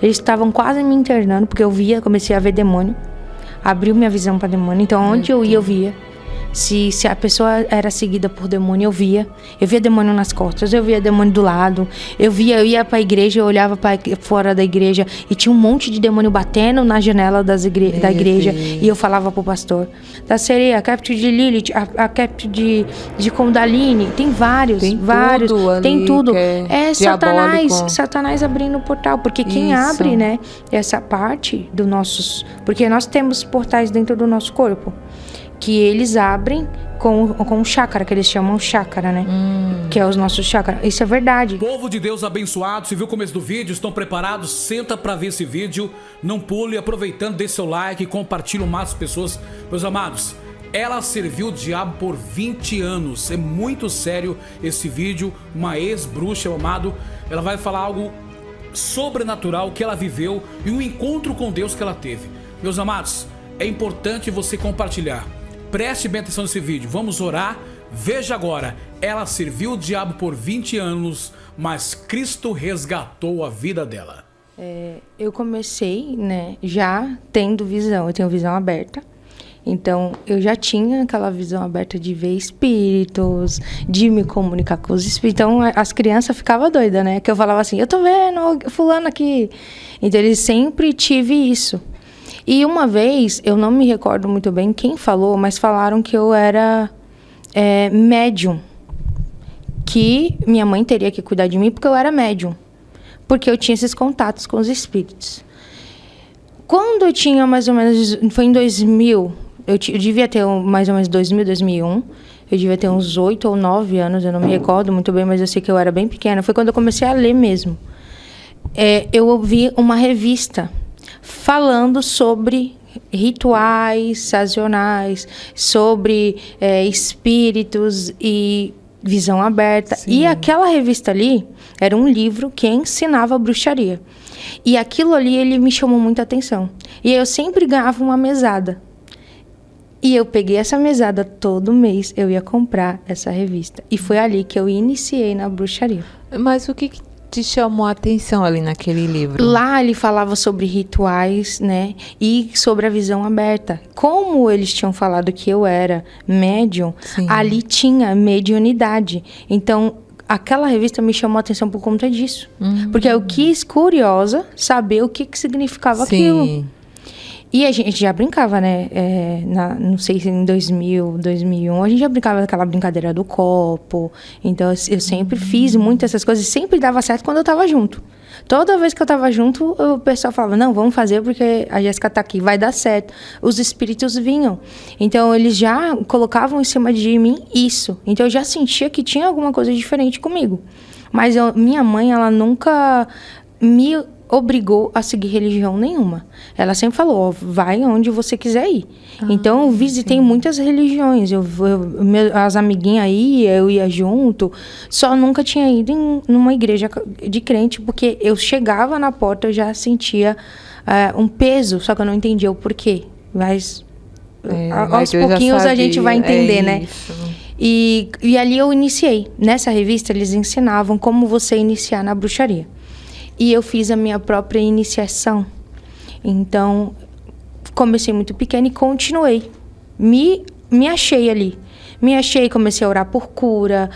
Eles estavam quase me internando, porque comecei a ver demônio. Abriu minha visão para demônio. Então, onde eu ia, eu via. Se a pessoa era seguida por demônio, eu via. Eu via demônio nas costas, eu via demônio do lado. Eu ia pra igreja, eu olhava pra fora da igreja e tinha um monte de demônio batendo na janela da igreja. Deus. E eu falava pro pastor: da sereia, a capture de Lilith, a capture de Kundalini. Tem vários. Tem tudo. É Satanás abrindo o portal. Porque quem abre, né, essa parte do nossos... Porque nós temos portais dentro do nosso corpo. Que eles abrem com chácara, que eles chamam chácara, né? Que é os nossos chácaras. Isso é verdade. Povo de Deus abençoado, você viu o começo do vídeo? Estão preparados? Senta pra ver esse vídeo. Não pule, aproveitando, dê seu like, compartilhe o máximo de pessoas. Meus amados, ela serviu o diabo por 20 anos. É muito sério esse vídeo. Uma ex-bruxa, meu amado. Ela vai falar algo sobrenatural que ela viveu e um encontro com Deus que ela teve. Meus amados, é importante você compartilhar. Preste bem atenção nesse vídeo, vamos orar. Veja agora, ela serviu o diabo por 20 anos, mas Cristo resgatou a vida dela. Eu comecei, né, já tendo visão, eu tenho visão aberta. Então, eu já tinha aquela visão aberta de ver espíritos, de me comunicar com os espíritos. Então, as crianças ficavam doidas, né? Que eu falava assim, eu tô vendo fulano aqui. Então, eles sempre tive isso. E uma vez, eu não me recordo muito bem quem falou, mas falaram que eu era médium. Que minha mãe teria que cuidar de mim porque eu era médium. Porque eu tinha esses contatos com os espíritos. Quando eu tinha mais ou menos... Foi em 2000. Eu devia ter mais ou menos 2000, 2001. Eu devia ter uns 8 ou 9 anos. Eu não me recordo muito bem, mas eu sei que eu era bem pequena. Foi quando eu comecei a ler mesmo. Eu ouvi uma revista falando sobre rituais sazonais, sobre espíritos e visão aberta. Sim. E aquela revista ali era um livro que ensinava bruxaria. E aquilo ali, ele me chamou muita atenção. E eu sempre ganhava uma mesada. E eu peguei essa mesada todo mês, eu ia comprar essa revista. E foi ali que eu iniciei na bruxaria. Mas o que te chamou a atenção ali naquele livro? Lá ele falava sobre rituais, né? E sobre a visão aberta. Como eles tinham falado que eu era médium, sim, ali tinha mediunidade. Então, aquela revista me chamou a atenção por conta disso. Porque eu quis, curiosa, saber o que significava aquilo. E a gente já brincava, né? Não sei se em 2000, 2001, a gente já brincava daquela brincadeira do copo. Então, eu sempre fiz muitas essas coisas. Sempre dava certo quando eu tava junto. Toda vez que eu tava junto, o pessoal falava, não, vamos fazer porque a Jéssica tá aqui, vai dar certo. Os espíritos vinham. Então, eles já colocavam em cima de mim isso. Então, eu já sentia que tinha alguma coisa diferente comigo. Mas minha mãe, ela nunca me obrigou a seguir religião nenhuma. Ela sempre falou, vai onde você quiser ir. Então, eu visitei muitas religiões. As amiguinhas aí, eu ia junto. Só nunca tinha ido numa igreja de crente, porque eu chegava na porta, eu já sentia um peso, só que eu não entendia o porquê. Mas aos pouquinhos a gente vai entender, né? E ali eu iniciei. Nessa revista, eles ensinavam como você iniciar na bruxaria. E eu fiz a minha própria iniciação. Então, comecei muito pequena e continuei. Me achei ali. Me achei, comecei a orar por cura,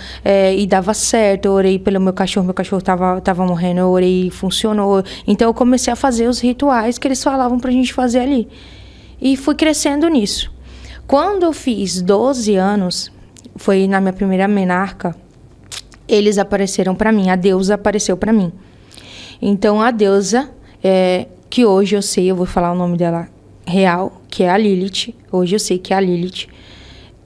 e dava certo. Eu orei pelo meu cachorro tava morrendo, eu orei e funcionou. Então, eu comecei a fazer os rituais que eles falavam pra gente fazer ali. E fui crescendo nisso. Quando eu fiz 12 anos, foi na minha primeira menarca, eles apareceram pra mim, a deusa apareceu pra mim. Então, a deusa, que hoje eu sei, eu vou falar o nome dela real, que é a Lilith. Hoje eu sei que é a Lilith.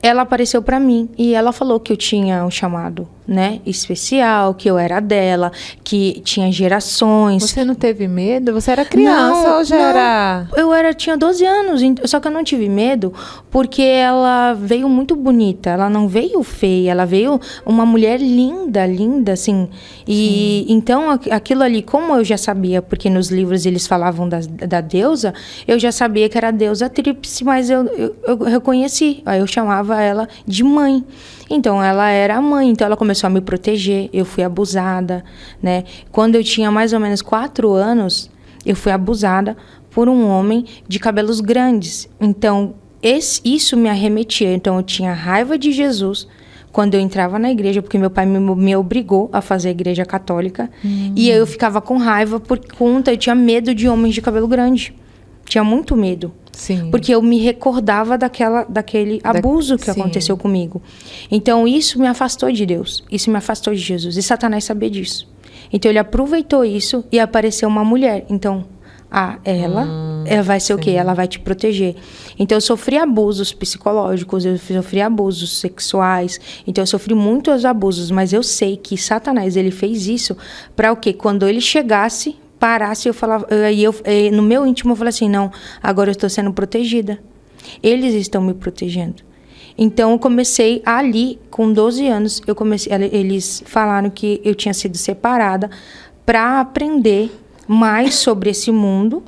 Ela apareceu para mim e ela falou que eu tinha um chamado, né, especial, que eu era dela, que tinha gerações. Você não teve medo? Você era criança ou já era... Eu tinha 12 anos, só que eu não tive medo porque ela veio muito bonita. Ela não veio feia, ela veio uma mulher linda, linda, assim. E então, aquilo ali, como eu já sabia, porque nos livros eles falavam da deusa, eu já sabia que era a deusa tríplice, mas eu reconheci. Aí eu chamava ela de mãe. Então, ela era a mãe. Então, ela começou a me proteger. Eu fui abusada, né? Quando eu tinha mais ou menos 4 anos, eu fui abusada por um homem de cabelos grandes. Então, isso me arremetia. Então, eu tinha raiva de Jesus quando eu entrava na igreja, porque meu pai me obrigou a fazer a igreja católica. E eu ficava com raiva por conta, eu tinha medo de homens de cabelo grande. Tinha muito medo. Sim. Porque eu me recordava daquele abuso que aconteceu comigo. Então, isso me afastou de Deus. Isso me afastou de Jesus. E Satanás sabia disso. Então, ele aproveitou isso e apareceu uma mulher. Então, ela vai ser o quê? Ela vai te proteger. Então, eu sofri abusos psicológicos, eu sofri abusos sexuais. Então, eu sofri muitos abusos. Mas eu sei que Satanás, ele fez isso para o quê? Quando ele chegasse, parasse, eu falava... no meu íntimo, eu falei assim, não, agora eu estou sendo protegida. Eles estão me protegendo. Então, eu comecei ali, com 12 anos, eles falaram que eu tinha sido separada para aprender mais sobre esse mundo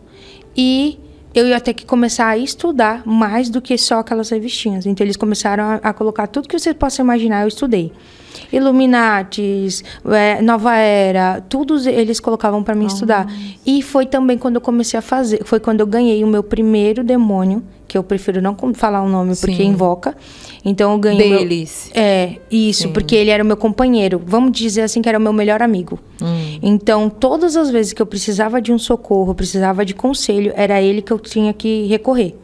e eu ia ter que começar a estudar mais do que só aquelas revistinhas. Então, eles começaram a colocar tudo que você possa imaginar, eu estudei. Illuminatis, Nova Era, todos eles colocavam para mim estudar. E foi também quando eu comecei a fazer, foi quando eu ganhei o meu primeiro demônio, que eu prefiro não falar o nome porque invoca. Então eu ganhei deles. Isso, porque ele era o meu companheiro. Vamos dizer assim que era o meu melhor amigo. Então, todas as vezes que eu precisava de um socorro, precisava de conselho, era ele que eu tinha que recorrer.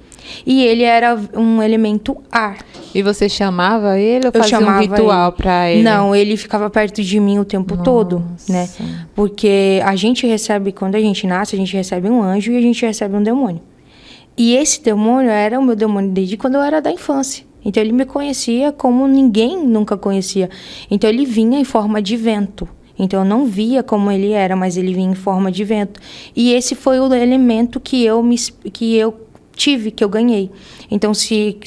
E ele era um elemento ar. E você chamava ele ou fazia um ritual para ele? Não, ele ficava perto de mim o tempo todo, né? Porque a gente recebe, quando a gente nasce, a gente recebe um anjo e a gente recebe um demônio. E esse demônio era o meu demônio desde quando eu era da infância. Então, ele me conhecia como ninguém nunca conhecia. Então, ele vinha em forma de vento. Então, eu não via como ele era, mas ele vinha em forma de vento. E esse foi o elemento que eu tive, que eu ganhei. Então, se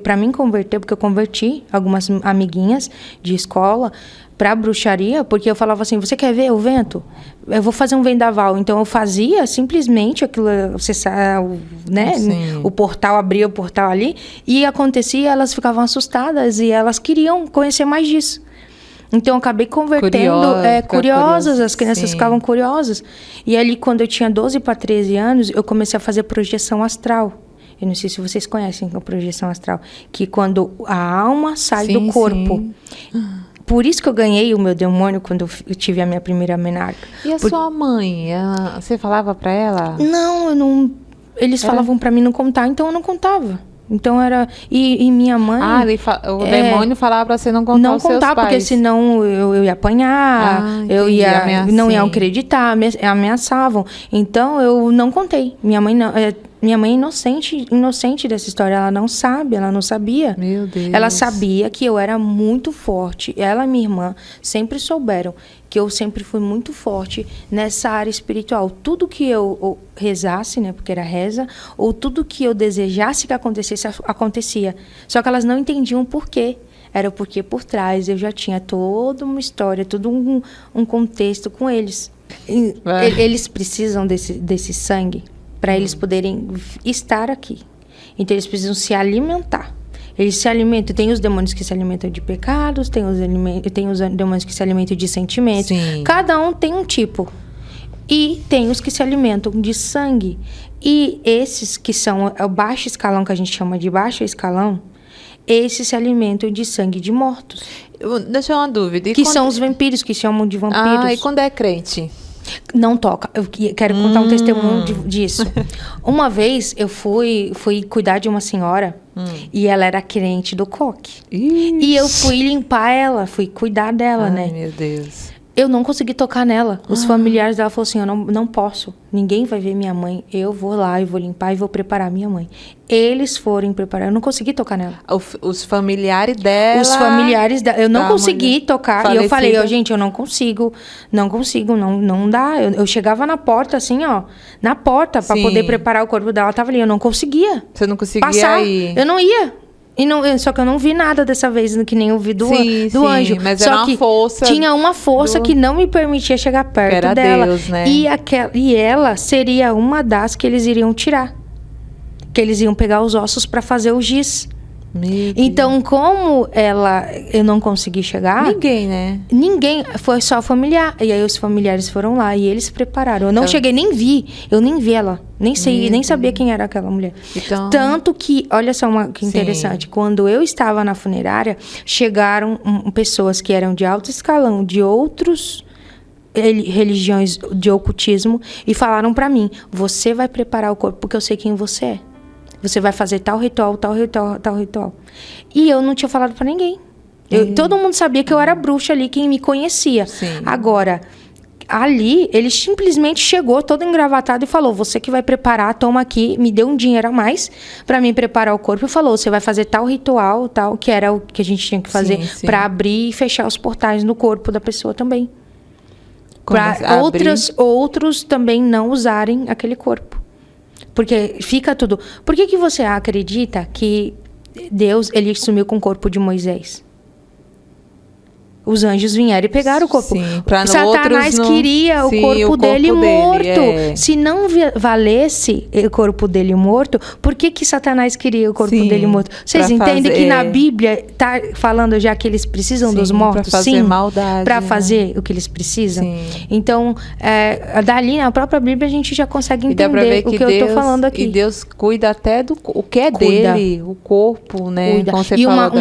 para mim converter, porque eu converti algumas amiguinhas de escola para bruxaria, porque eu falava assim, você quer ver o vento? Eu vou fazer um vendaval. Então, eu fazia simplesmente aquilo, né? O portal, abria o portal ali, e acontecia, elas ficavam assustadas, e elas queriam conhecer mais disso. Então, eu acabei convertendo, curiosas, as crianças ficavam curiosas. E ali, quando eu tinha 12 para 13 anos, eu comecei a fazer projeção astral. Eu não sei se vocês conhecem a projeção astral. Que quando a alma sai do corpo. Por isso que eu ganhei o meu demônio quando eu tive a minha primeira menarca. E a sua mãe? Você falava para ela? Não, eu não... Eles falavam para mim não contar, então eu não contava. Então era... E minha mãe... o demônio falava pra você não contar não aos seus contar, pais. Porque senão eu ia apanhar, não iam acreditar, ameaçavam. Então eu não contei. Minha mãe é inocente dessa história. Ela não sabia. Meu Deus. Ela sabia que eu era muito forte. Ela e minha irmã sempre souberam que eu sempre fui muito forte nessa área espiritual. Tudo que eu rezasse, né, porque era reza, ou tudo que eu desejasse que acontecesse, acontecia. Só que elas não entendiam o porquê. Era porque por trás eu já tinha toda uma história, todo um contexto com eles. Eles precisam desse sangue para eles poderem estar aqui. Então, eles precisam se alimentar. Eles se alimentam, tem os demônios que se alimentam de pecados, tem os demônios que se alimentam de sentimentos. Sim. Cada um tem um tipo. E tem os que se alimentam de sangue. E esses que são o baixo escalão, que a gente chama de baixo escalão, esses se alimentam de sangue de mortos. Deixa eu uma dúvida. São os vampiros, que chamam de vampiros. E quando é crente? Não toca. Eu quero contar um testemunho disso. Uma vez eu fui cuidar de uma senhora e ela era crente do coque. E eu fui limpar ela, fui cuidar dela, né? Ai, meu Deus. Eu não consegui tocar nela. Os familiares dela falaram assim, eu não posso. Ninguém vai ver minha mãe. Eu vou lá e vou limpar e vou preparar minha mãe. Eles foram preparar. Eu não consegui tocar nela. Os familiares dela... Os familiares dela. Eu não consegui tocar. Falecida. E eu falei, gente, eu não consigo, não dá. Eu chegava na porta, assim, ó. Na porta, pra poder preparar o corpo dela. Ela tava ali, eu não conseguia. Você não conseguia passar. Ir? Eu não ia. Só que eu não vi nada dessa vez, que nem eu vi do anjo. Mas só era uma que força tinha uma força que não me permitia chegar perto era dela. Deus, né? E ela seria uma das que eles iriam tirar. Que eles iam pegar os ossos para fazer o giz. Então, como eu não consegui chegar... Ninguém, né? Ninguém, foi só familiar. E aí os familiares foram lá e eles prepararam. Eu não cheguei, nem vi ela. Nem sei, nem sabia quem era aquela mulher. Então... Tanto que, olha só que interessante, quando eu estava na funerária, chegaram pessoas que eram de alto escalão, de outros religiões de ocultismo, e falaram pra mim, você vai preparar o corpo porque eu sei quem você é. Você vai fazer tal ritual, tal ritual, tal ritual. E eu não tinha falado pra ninguém. Todo mundo sabia que eu era bruxa ali, quem me conhecia. Sim. Agora, ali, ele simplesmente chegou todo engravatado e falou, você que vai preparar, toma aqui, me deu um dinheiro a mais pra mim preparar o corpo. E falou, você vai fazer tal ritual, tal, que era o que a gente tinha que fazer pra abrir e fechar os portais no corpo da pessoa também. Pra outros também não usarem aquele corpo. Porque fica tudo... Por que você acredita que Deus, ele sumiu com o corpo de Moisés? Os anjos vieram e pegaram o corpo. Sim, Satanás queria o corpo dele morto. Se não valesse o corpo dele morto, por que Satanás queria o corpo dele morto? Vocês entendem que na Bíblia está falando já que eles precisam dos mortos? Para fazer maldade. Para fazer o que eles precisam. Sim. Então, dali na própria Bíblia a gente já consegue entender o que eu estou falando aqui. E Deus cuida até do o que é dele, o corpo, né? Cuida.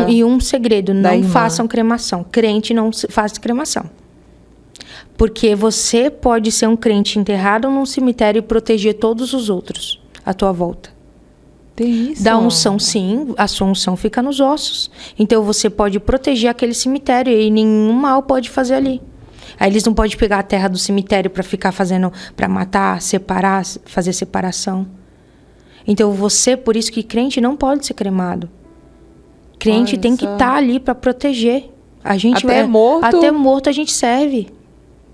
E um segredo, não façam cremação. Crente não faz cremação. Porque você pode ser um crente enterrado num cemitério e proteger todos os outros à tua volta. Tem isso? Da unção, sim. A sua unção fica nos ossos. Então, você pode proteger aquele cemitério e nenhum mal pode fazer ali. Aí, eles não podem pegar a terra do cemitério para ficar fazendo, para matar, separar, fazer separação. Então, por isso que crente não pode ser cremado. Crente tem que estar ali para proteger. A gente até morto a gente serve.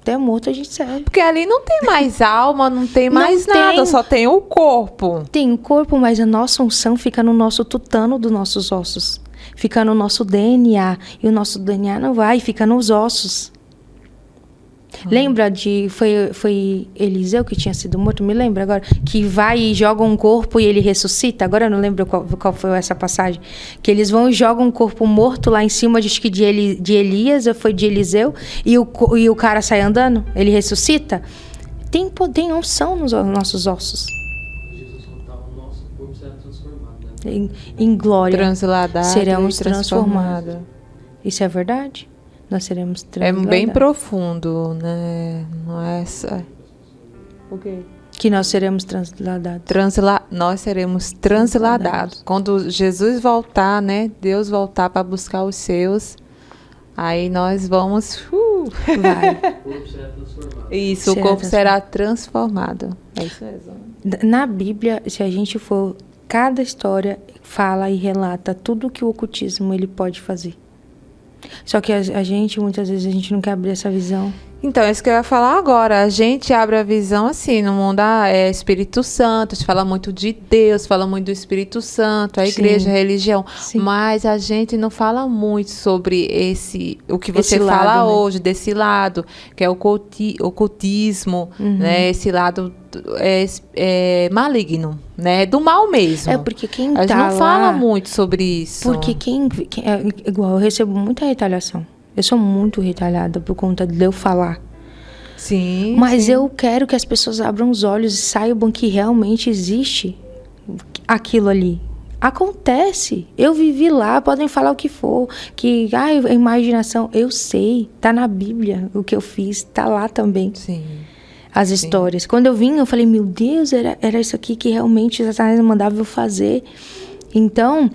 Até morto a gente serve. Porque ali não tem mais alma, não tem mais nada, só tem o corpo. Tem o corpo, mas a nossa unção fica no nosso tutano dos nossos ossos. Fica no nosso DNA. E o nosso DNA não vai, fica nos ossos. Lembra foi Eliseu que tinha sido morto? Me lembra agora. Que vai e joga um corpo e ele ressuscita. Agora eu não lembro qual foi essa passagem. Que eles vão e jogam um corpo morto lá em cima, acho que de Elias, ou foi de Eliseu. E o cara sai andando. Ele ressuscita. Tem unção nos nossos ossos. Jesus voltar, o nosso corpo será transformado, né? Em glória. Transladado, seremos transformados. Isso é verdade? Nós seremos transladados. É bem profundo, né? Não é essa... O quê? Que nós seremos transladados. Nós seremos transladados. Quando Jesus voltar, né? Deus voltar para buscar os seus, aí nós vamos... Vai. O corpo será transformado. Isso, o corpo será transformado. É isso mesmo. Na Bíblia, se a gente for... Cada história fala e relata tudo que o ocultismo ele pode fazer. Só que a gente, muitas vezes, a gente não quer abrir essa visão. Então, é isso que eu ia falar agora. A gente abre a visão assim, no mundo Espírito Santo, a gente fala muito de Deus, fala muito do Espírito Santo, a igreja, a religião. Sim. Mas a gente não fala muito sobre o que você fala lado, hoje, né? Desse lado, que é o ocultismo, né? Esse lado maligno, né? Do mal mesmo. É porque quem a gente tá não fala muito sobre isso. Porque igual, eu recebo muita retaliação. Eu sou muito retalhada por conta de eu falar. Sim. Mas eu quero que as pessoas abram os olhos e saibam que realmente existe aquilo ali. Acontece. Eu vivi lá, podem falar o que for. Que, é imaginação. Eu sei. Tá na Bíblia o que eu fiz. Tá lá também. Sim. As histórias. Quando eu vim, eu falei, meu Deus, era isso aqui que realmente Satanás mandava eu fazer. Então...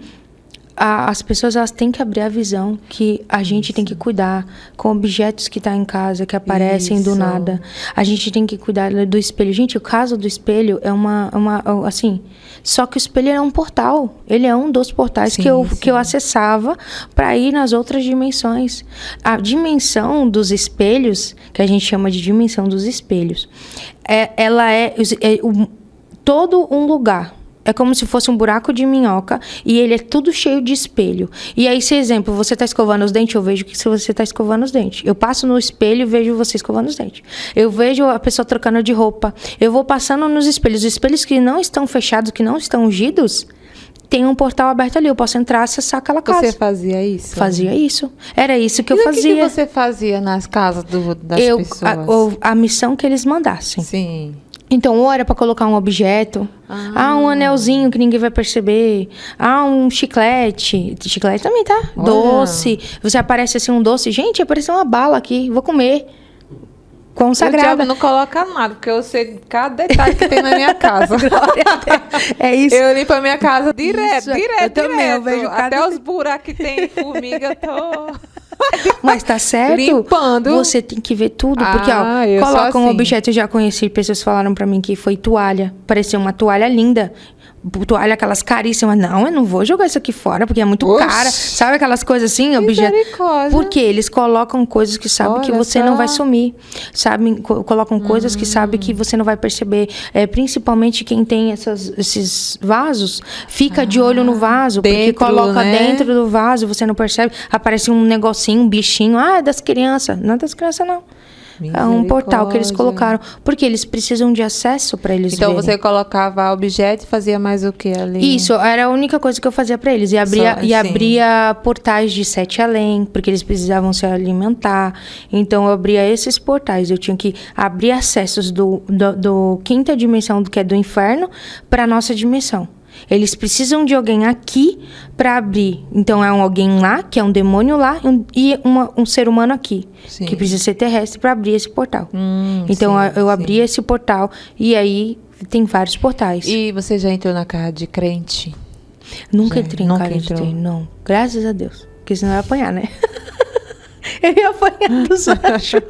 As pessoas elas têm que abrir a visão que a gente tem que cuidar com objetos que estão em casa, que aparecem do nada. A gente tem que cuidar do espelho. Gente, o caso do espelho é assim... Só que o espelho é um portal. Ele é um dos portais que eu acessava para ir nas outras dimensões. A dimensão dos espelhos, que a gente chama de dimensão dos espelhos, ela é todo um lugar. É como se fosse um buraco de minhoca e ele é tudo cheio de espelho. E aí, se exemplo, você está escovando os dentes, eu vejo que você está escovando os dentes. Eu passo no espelho e vejo você escovando os dentes. Eu vejo a pessoa trocando de roupa. Eu vou passando nos espelhos. Os espelhos que não estão fechados, que não estão ungidos, tem um portal aberto ali, eu posso entrar, acessar aquela casa. Você fazia isso? Fazia isso. Era isso que eu E fazia. O que você fazia nas casas das pessoas? A missão que eles mandassem. Sim. Então, ou era para colocar um objeto, um anelzinho que ninguém vai perceber, um chiclete também, tá? Olha. Doce, você aparece assim um doce, gente, apareceu uma bala aqui, vou comer. Consagrada. O diabo não coloca nada, porque eu sei cada detalhe que tem na minha casa. É isso. Eu limpo a minha casa direto. Eu também, eu vejo até os buracos que tem formiga, eu tô... Mas tá certo. Limpando. Você tem que ver tudo. Porque, coloca um objeto. Eu já conheci pessoas que falaram pra mim que foi toalha. Pareceu uma toalha linda. Toalha, aquelas caríssimas. Não, eu não vou jogar isso aqui fora, porque é muito cara. Sabe aquelas coisas assim? Objeto. Porque eles colocam coisas que sabem que você não vai sumir. Sabem, colocam coisas que sabem que você não vai perceber. Principalmente quem tem esses vasos, fica de olho no vaso. Porque coloca dentro do vaso, você não percebe. Aparece um negocinho, um bichinho. É das crianças. Não é das crianças, não. É um portal que eles colocaram. Porque eles precisam de acesso para eles verem. Então, você colocava objeto e fazia mais o que ali? Isso, era a única coisa que eu fazia para eles. E abria portais de 7 além, porque eles precisavam se alimentar. Então, eu abria esses portais. Eu tinha que abrir acessos do quinta dimensão, que é do inferno, para a nossa dimensão. Eles precisam de alguém aqui para abrir. Então, é alguém lá, que é um demônio lá, e um ser humano aqui, que precisa ser terrestre para abrir esse portal. Então, eu abri esse portal e aí tem vários portais. E você já entrou na casa de crente? Nunca entrei em casa de crente, não. Graças a Deus. Porque senão eu ia apanhar, né? Eu ia apanhar dos anjos.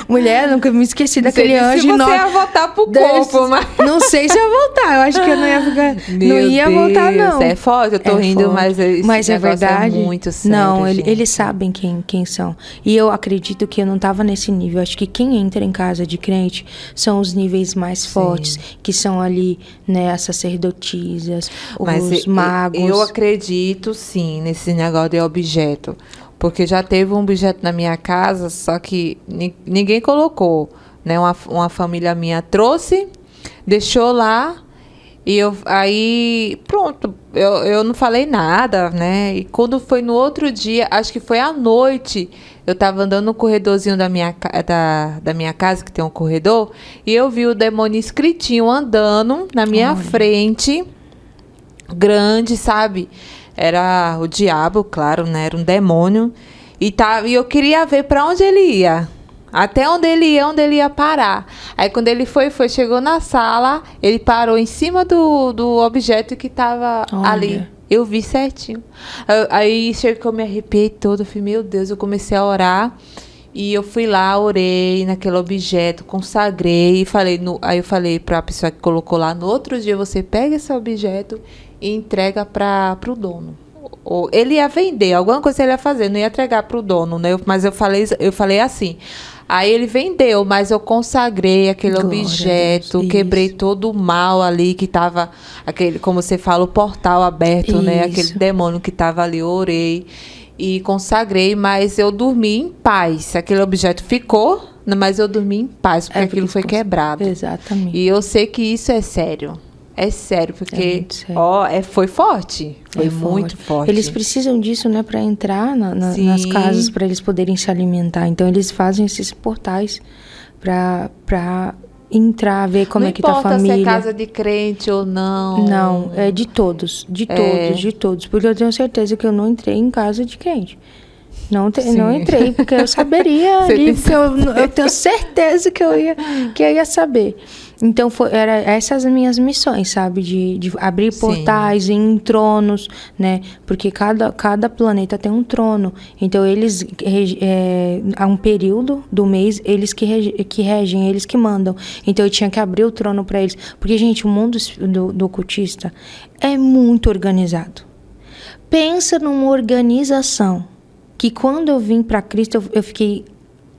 Mulher, nunca me esqueci daquele anjo. Se você ia voltar pro corpo, mas... Não sei se ia voltar. Eu acho que eu não ia ficar... Não ia voltar, não. É forte, eu tô rindo, mas é verdade. É muito sério, não, eles sabem quem são. E eu acredito que eu não tava nesse nível. Eu acho que quem entra em casa de crente são os níveis mais fortes, que são ali, né, as sacerdotisas, os magos. Eu acredito, sim, nesse negócio de objeto. Porque já teve um objeto na minha casa, só que ninguém colocou, né? Uma família minha trouxe, deixou lá, e aí, pronto, eu não falei nada, né? E quando foi no outro dia, acho que foi à noite, eu tava andando no corredorzinho da minha casa, que tem um corredor, e eu vi o demônio escritinho andando na minha frente, grande, sabe? Era o diabo, claro, né? Era um demônio. E eu queria ver para onde ele ia. Até onde ele ia parar. Aí quando ele chegou na sala, ele parou em cima do objeto que estava ali. Eu vi certinho. Aí chegou que eu me arrepiei todo. Eu falei, meu Deus, eu comecei a orar. E eu fui lá, orei naquele objeto, consagrei. Aí eu falei para a pessoa que colocou lá, no outro dia você pega esse objeto e entrega para o dono. Ou ele ia vender, alguma coisa ele ia fazer, não ia entregar para o dono, né? Mas eu falei assim. Aí ele vendeu, mas eu consagrei aquele objeto, quebrei todo o mal ali que estava, aquele, como você fala, o portal aberto, né? Aquele demônio que estava ali, eu orei e consagrei, mas eu dormi em paz. Aquele objeto ficou, mas eu dormi em paz, porque aquilo foi quebrado. Exatamente. E eu sei que isso é sério. É sério, porque foi forte. Foi muito forte. Eles precisam disso, né, para entrar nas casas, para eles poderem se alimentar. Então, eles fazem esses portais para entrar, ver como é que tá a família. Não importa se é casa de crente ou não. Não, é de todos. De todos. Porque eu tenho certeza que eu não entrei em casa de crente. Não entrei, porque eu saberia ali, porque eu tenho certeza que eu ia saber. Então, era essas as minhas missões, sabe? De abrir portais em tronos, né? Porque cada planeta tem um trono. Então, eles, há um período do mês, eles que regem, eles que mandam. Então, eu tinha que abrir o trono para eles. Porque, gente, o mundo do ocultista é muito organizado. Pensa numa organização que quando eu vim para Cristo, eu fiquei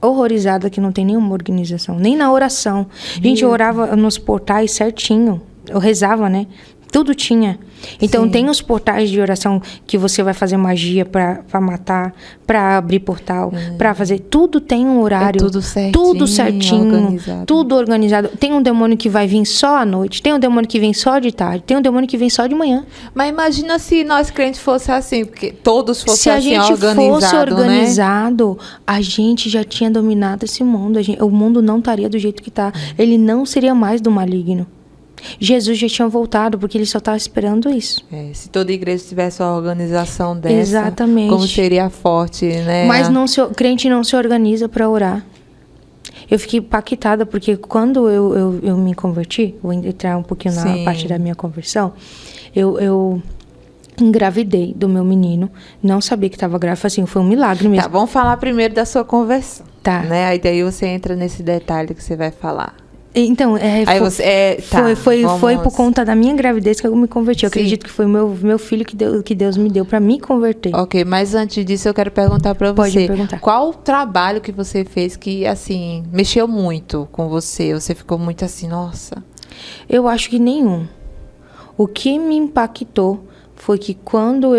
horrorizada que não tem nenhuma organização, nem na oração. Gente, eu orava nos portais certinho, eu rezava, né? Tudo tinha. Então, Sim. tem os portais de oração que você vai fazer magia para matar, para abrir portal, para fazer. Tudo tem um horário. Tudo certinho. Tudo certinho. Organizado. Tudo organizado. Tem um demônio que vai vir só à noite. Tem um demônio que vem só de tarde. Tem um demônio que vem só de manhã. Mas imagina se nós crentes fosse assim, porque todos fossem Se a assim, gente organizado, fosse né? organizado, a gente já tinha dominado esse mundo. O mundo não estaria do jeito que está. Ele não seria mais do maligno. Jesus já tinha voltado, porque ele só estava esperando isso. Se toda igreja tivesse uma organização dessa, Exatamente. como seria forte, né? Mas crente não se organiza para orar. Eu fiquei impactada, porque quando eu me converti, vou entrar um pouquinho na Sim. parte da minha conversão, eu engravidei do meu menino, não sabia que estava grávida, assim, foi um milagre mesmo. Tá, vamos falar primeiro da sua conversão. Tá. Né? Aí daí você entra nesse detalhe que você vai falar. Então, Aí você, foi por conta da minha gravidez que eu me converti. Eu Sim. acredito que foi meu filho que Deus me deu para me converter. Ok, mas antes disso eu quero perguntar para Pode você. perguntar. Qual o trabalho que você fez que, assim, mexeu muito com você? Você ficou muito assim, nossa. Eu acho que nenhum. O que me impactou foi que quando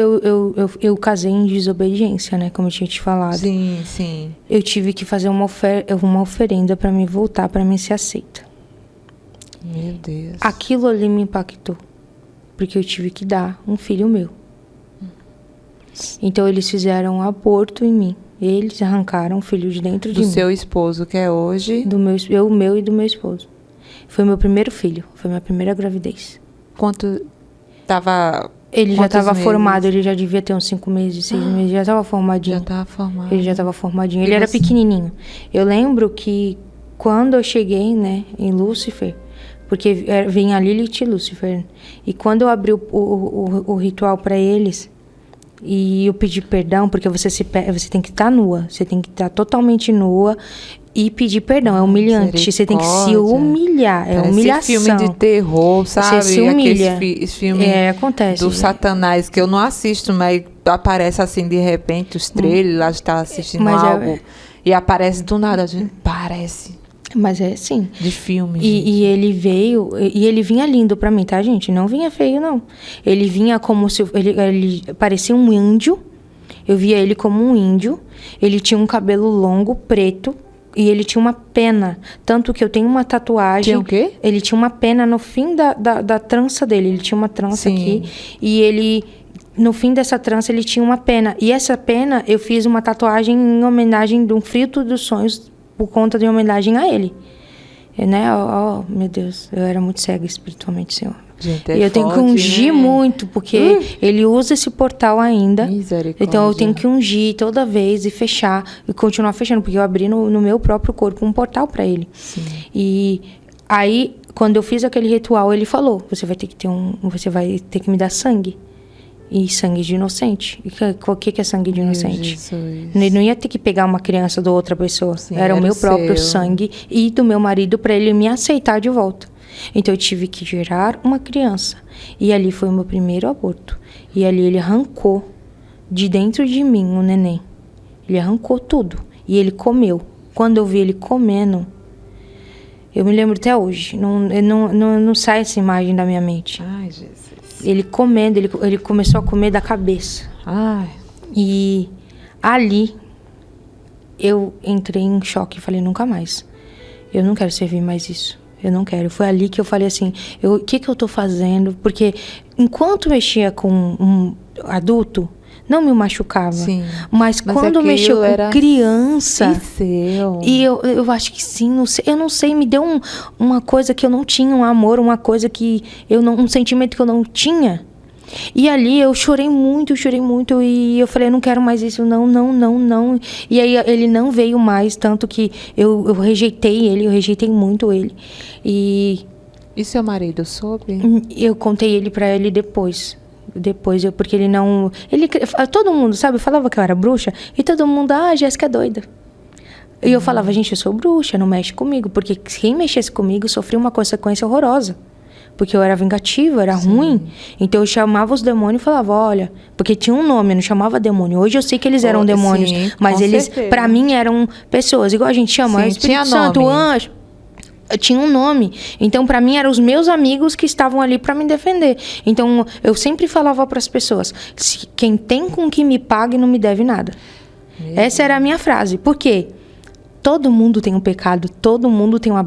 eu casei em desobediência, né? Como eu tinha te falado. Sim, sim. Eu tive que fazer uma oferenda para me voltar, para mim ser aceita. Meu Deus. Aquilo ali me impactou. Porque eu tive que dar um filho meu. Então eles fizeram um aborto em mim. Eles arrancaram um filho de dentro de Do mim. seu esposo, que é hoje. Do meu e do meu esposo. Foi meu primeiro filho. Foi minha primeira gravidez. Quanto tava. Ele já Quantos estava meses? formado, ele já devia ter uns 5 meses, 6 meses, já estava formadinho. Já tava formado. Ele já estava formadinho. E Ele era você? pequenininho. Eu lembro que quando eu cheguei, né, em Lúcifer, porque vinha a Lilith e Lúcifer, e quando eu abri o ritual para eles, e eu pedi perdão, porque você tem que estar nua, você tem que estar totalmente nua e pedir perdão. É humilhante, você tem que se humilhar, é Parece humilhação. filme de terror, sabe? Você se humilha. Aqueles filmes Acontece. do Satanás, que eu não assisto, mas aparece assim de repente os trailers, lá está assistindo Mas algo, e aparece do nada, a gente parece Mas é assim. de filme. E ele veio, e ele vinha lindo pra mim, tá, gente? Não vinha feio, não. Ele vinha como se... Ele parecia um índio. Eu via ele como um índio. Ele tinha um cabelo longo, preto. E ele tinha uma pena. Tanto que eu tenho uma tatuagem... Tinha o quê? Ele tinha uma pena no fim da trança dele. Ele tinha uma trança Sim. aqui. E ele... No fim dessa trança, ele tinha uma pena. E essa pena, eu fiz uma tatuagem em homenagem de um fruto dos sonhos... Por conta de homenagem a ele. Né? Meu Deus, eu era muito cega espiritualmente, Senhor. Gente, E eu tenho que forte, ungir né? muito, porque ele usa esse portal ainda. Misericórdia. Então eu tenho que ungir toda vez e fechar, e continuar fechando, porque eu abri no meu próprio corpo um portal para ele. Sim. E aí, quando eu fiz aquele ritual, ele falou: você vai ter que me dar sangue. E sangue de inocente. E o que é sangue de inocente? Ele não ia ter que pegar uma criança de outra pessoa. Sim, era o meu próprio seu. sangue e do meu marido para ele me aceitar de volta. Então eu tive que gerar uma criança. E ali foi o meu primeiro aborto. E ali ele arrancou de dentro de mim um neném. Ele arrancou tudo. E ele comeu. Quando eu vi ele comendo, eu me lembro até hoje. Não sai essa imagem da minha mente. Ai, Jesus. Ele comendo, ele começou a comer da cabeça. Ai. E ali eu entrei em choque e falei: nunca mais. Eu não quero servir mais isso. Eu não quero. Foi ali que eu falei assim: o que eu tô fazendo? Porque enquanto mexia com um adulto, não me machucava. Sim. Mas quando mexeu com criança... Seu. E eu acho que sim, eu não sei, me deu uma coisa que eu não tinha, um amor, uma coisa que um sentimento que eu não tinha. E ali eu chorei muito, e eu falei: eu não quero mais isso, não. E aí ele não veio mais, tanto que eu rejeitei ele, eu rejeitei muito ele. E seu marido soube? eu contei ele pra ele depois, porque ele não... todo mundo, sabe, falava que eu era bruxa, e todo mundo: Jéssica é doida. E eu falava: gente, eu sou bruxa, não mexe comigo, porque quem mexesse comigo sofria uma consequência horrorosa. Porque eu era vingativa, era ruim. Então eu chamava os demônios e falava: olha... Porque tinha um nome, eu não chamava demônio. Hoje eu sei que eles eram demônios. Sim, mas com eles, certeza. pra mim, eram pessoas. Igual a gente chama: Sim, Espírito Santo, nome. anjo. tinha um nome. Então, para mim, eram os meus amigos que estavam ali para me defender. Então, eu sempre falava para as pessoas: quem tem com que me pague não me deve nada. Essa era a minha frase. Por quê? Todo mundo tem um pecado, todo mundo tem uma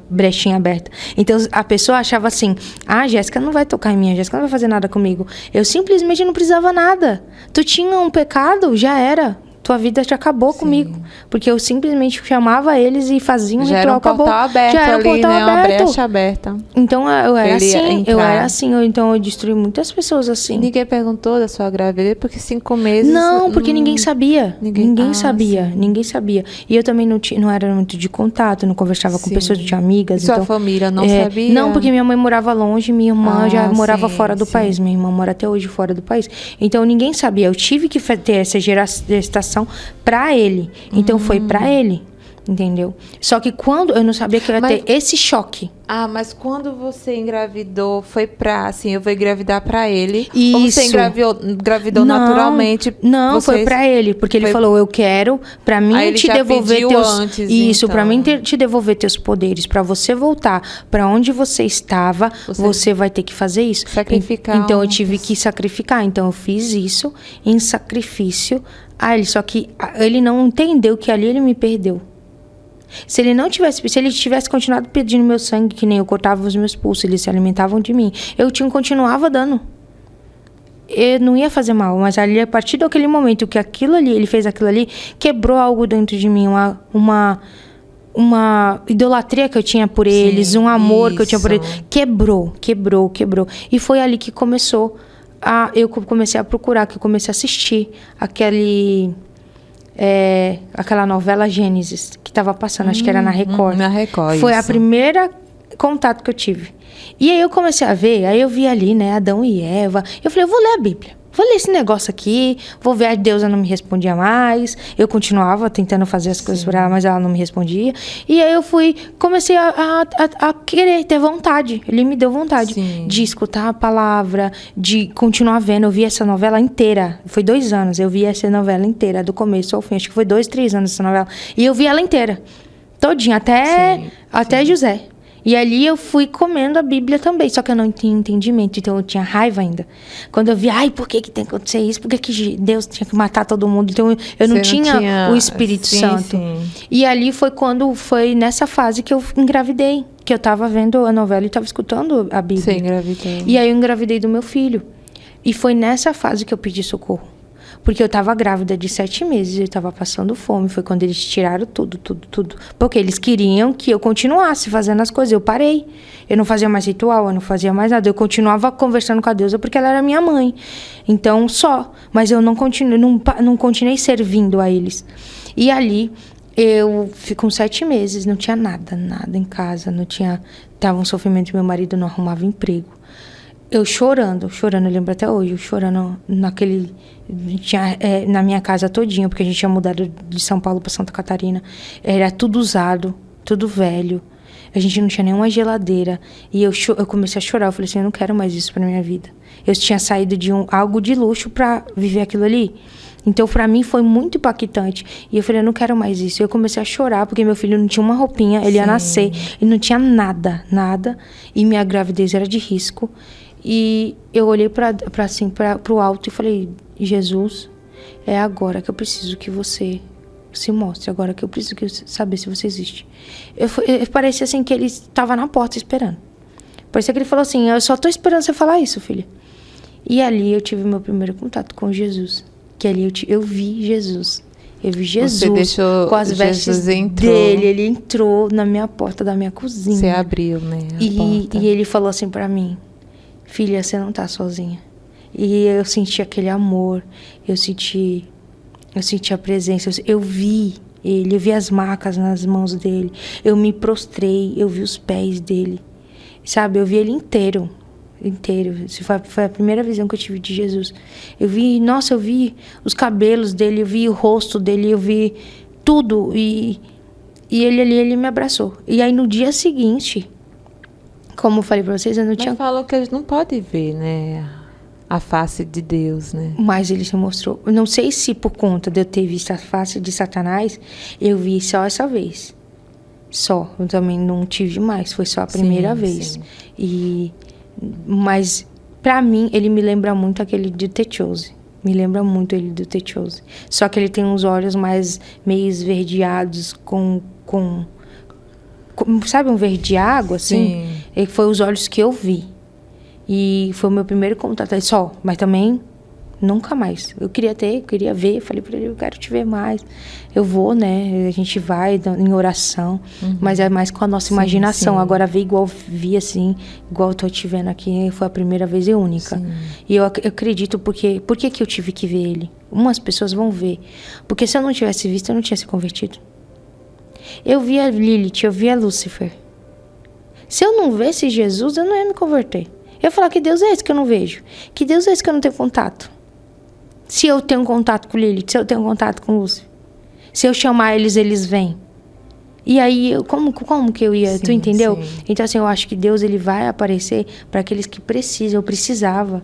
brechinha aberta. Então, a pessoa achava assim: ah, Jéssica não vai tocar em mim, a Jéssica não vai fazer nada comigo. Eu simplesmente não precisava nada. Tu tinha um pecado, já era. Tua vida já acabou comigo. Porque eu simplesmente chamava eles e fazia um já ritual, acabou. Já era um portal aberto, uma brecha aberta. Então, eu era assim. Então, eu destruí muitas pessoas assim. Ninguém perguntou da sua gravidez, porque 5 meses... Não, porque ninguém sabia. Ninguém sabia. E eu também não era muito de contato, não conversava com pessoas, não tinha amigas. E sua família não sabia? Não, porque minha mãe morava longe, minha irmã já morava fora do país. Minha irmã mora até hoje fora do país. Então, ninguém sabia. Eu tive que ter essa gestação pra ele. Então foi pra ele, entendeu? Só que quando eu não sabia que eu ia ter esse choque. Ah, mas quando você engravidou, foi pra, assim, eu vou engravidar pra ele? Isso. Ou você engravidou naturalmente? Não, foi pra ele, porque ele falou: eu quero, pra mim te devolver teus... antes, Isso, então. pra mim te devolver teus poderes, pra você voltar pra onde você estava, você vai ter que fazer isso. Sacrificar. Então eu tive que sacrificar. Então eu fiz isso em sacrifício a ele. Só que ele não entendeu que ali ele me perdeu. Se ele tivesse continuado pedindo meu sangue, que nem eu cortava os meus pulsos, eles se alimentavam de mim, eu continuava dando. Eu não ia fazer mal, mas ali, a partir daquele momento que ele fez aquilo ali, quebrou algo dentro de mim, uma idolatria que eu tinha por eles, um amor que eu tinha por eles. Quebrou. E foi ali que começou eu comecei a procurar, que eu comecei a assistir aquela novela Gênesis que estava passando, acho que era na Record. Na Record, foi isso. a primeira contato que eu tive. E aí eu comecei a ver, aí eu vi ali, né, Adão e Eva. Eu falei: eu vou ler a Bíblia. Vou ler esse negócio aqui, vou ver. A deusa não me respondia mais. Eu continuava tentando fazer as coisas para ela, mas ela não me respondia. E aí eu comecei a querer, ter vontade. Ele me deu vontade de escutar a palavra, de continuar vendo. Eu vi essa novela inteira. Foi 2 anos. Eu vi essa novela inteira, do começo ao fim. Acho que foi 2, 3 anos essa novela. E eu vi ela inteira. Todinha, até José. E ali eu fui comendo a Bíblia também, só que eu não tinha entendimento, então eu tinha raiva ainda. Quando eu vi, por que tem que acontecer isso? Por que Deus tinha que matar todo mundo? Então eu não tinha o Espírito Santo. Sim. E ali foi nessa fase que eu engravidei, que eu tava vendo a novela e tava escutando a Bíblia. Você engravidou. E aí eu engravidei do meu filho. E foi nessa fase que eu pedi socorro. Porque eu tava grávida de 7 meses, eu tava passando fome. Foi quando eles tiraram tudo. Porque eles queriam que eu continuasse fazendo as coisas. Eu parei. Eu não fazia mais ritual, eu não fazia mais nada. Eu continuava conversando com a deusa porque ela era minha mãe. Então, só. Mas eu não continuei servindo a eles. E ali, eu fiquei com 7 meses, não tinha nada em casa. Tava um sofrimento, meu marido não arrumava emprego. Eu chorando, eu lembro até hoje, eu chorando na minha casa todinha, porque a gente tinha mudado de São Paulo para Santa Catarina. Era tudo usado, tudo velho. A gente não tinha nenhuma geladeira. E eu comecei a chorar, eu falei assim: eu não quero mais isso para minha vida. Eu tinha saído de algo de luxo para viver aquilo ali. Então, para mim, foi muito impactante. E eu falei: eu não quero mais isso. Eu comecei a chorar, porque meu filho não tinha uma roupinha, ele ia nascer, ele não tinha nada. E minha gravidez era de risco. E eu olhei para o alto e falei: Jesus, é agora que eu preciso que você se mostre, agora que eu preciso saber se você existe. Parecia assim que ele estava na porta esperando. Parecia que ele falou assim: eu só estou esperando você falar isso, filha. E ali eu tive meu primeiro contato com Jesus. Que ali eu vi Jesus. Eu vi Jesus com as vestes dele. Ele entrou na minha porta da minha cozinha. Você abriu, né, a porta. E ele falou assim para mim: filha, você não tá sozinha. E eu senti aquele amor, eu senti a presença, eu vi ele, eu vi as marcas nas mãos dele, eu me prostrei, eu vi os pés dele, sabe? Eu vi ele inteiro. Isso foi a primeira visão que eu tive de Jesus. Eu vi os cabelos dele, eu vi o rosto dele, eu vi tudo. E ele ali, ele me abraçou. E aí no dia seguinte, como eu falei pra vocês, eu não tinha... Mas falou que a gente não pode ver, né, a face de Deus, né? Mas ele se mostrou. Eu não sei se por conta de eu ter visto a face de Satanás, eu vi só essa vez. Só. Eu também não tive mais. Foi só a primeira vez. Sim. Mas, pra mim, ele me lembra muito aquele de The Chosen. Me lembra muito ele do The Chosen. Só que ele tem uns olhos mais meio esverdeados com sabe, um verde água, assim? Sim. E foi os olhos que eu vi. E foi o meu primeiro contato. Só, mas também nunca mais. Eu queria ver. Falei pra ele, eu quero te ver mais. Eu vou, né? A gente vai em oração. Mas é mais com a nossa imaginação. Sim. Agora ver igual vi, assim, igual eu tô te vendo aqui, foi a primeira vez e única. Sim. E eu acredito, por que eu tive que ver ele? Umas pessoas vão ver. Porque se eu não tivesse visto, eu não tinha se convertido. Eu via Lilith, eu via Lúcifer. Se eu não visse Jesus, eu não ia me converter. Eu ia falar, que Deus é esse que eu não vejo? Que Deus é esse que eu não tenho contato? Se eu tenho contato com Lilith, se eu tenho contato com Lúcifer, se eu chamar eles vêm. E aí, como que eu ia? Sim, tu entendeu? Sim. Então, assim, eu acho que Deus, ele vai aparecer para aqueles que precisam. Eu precisava.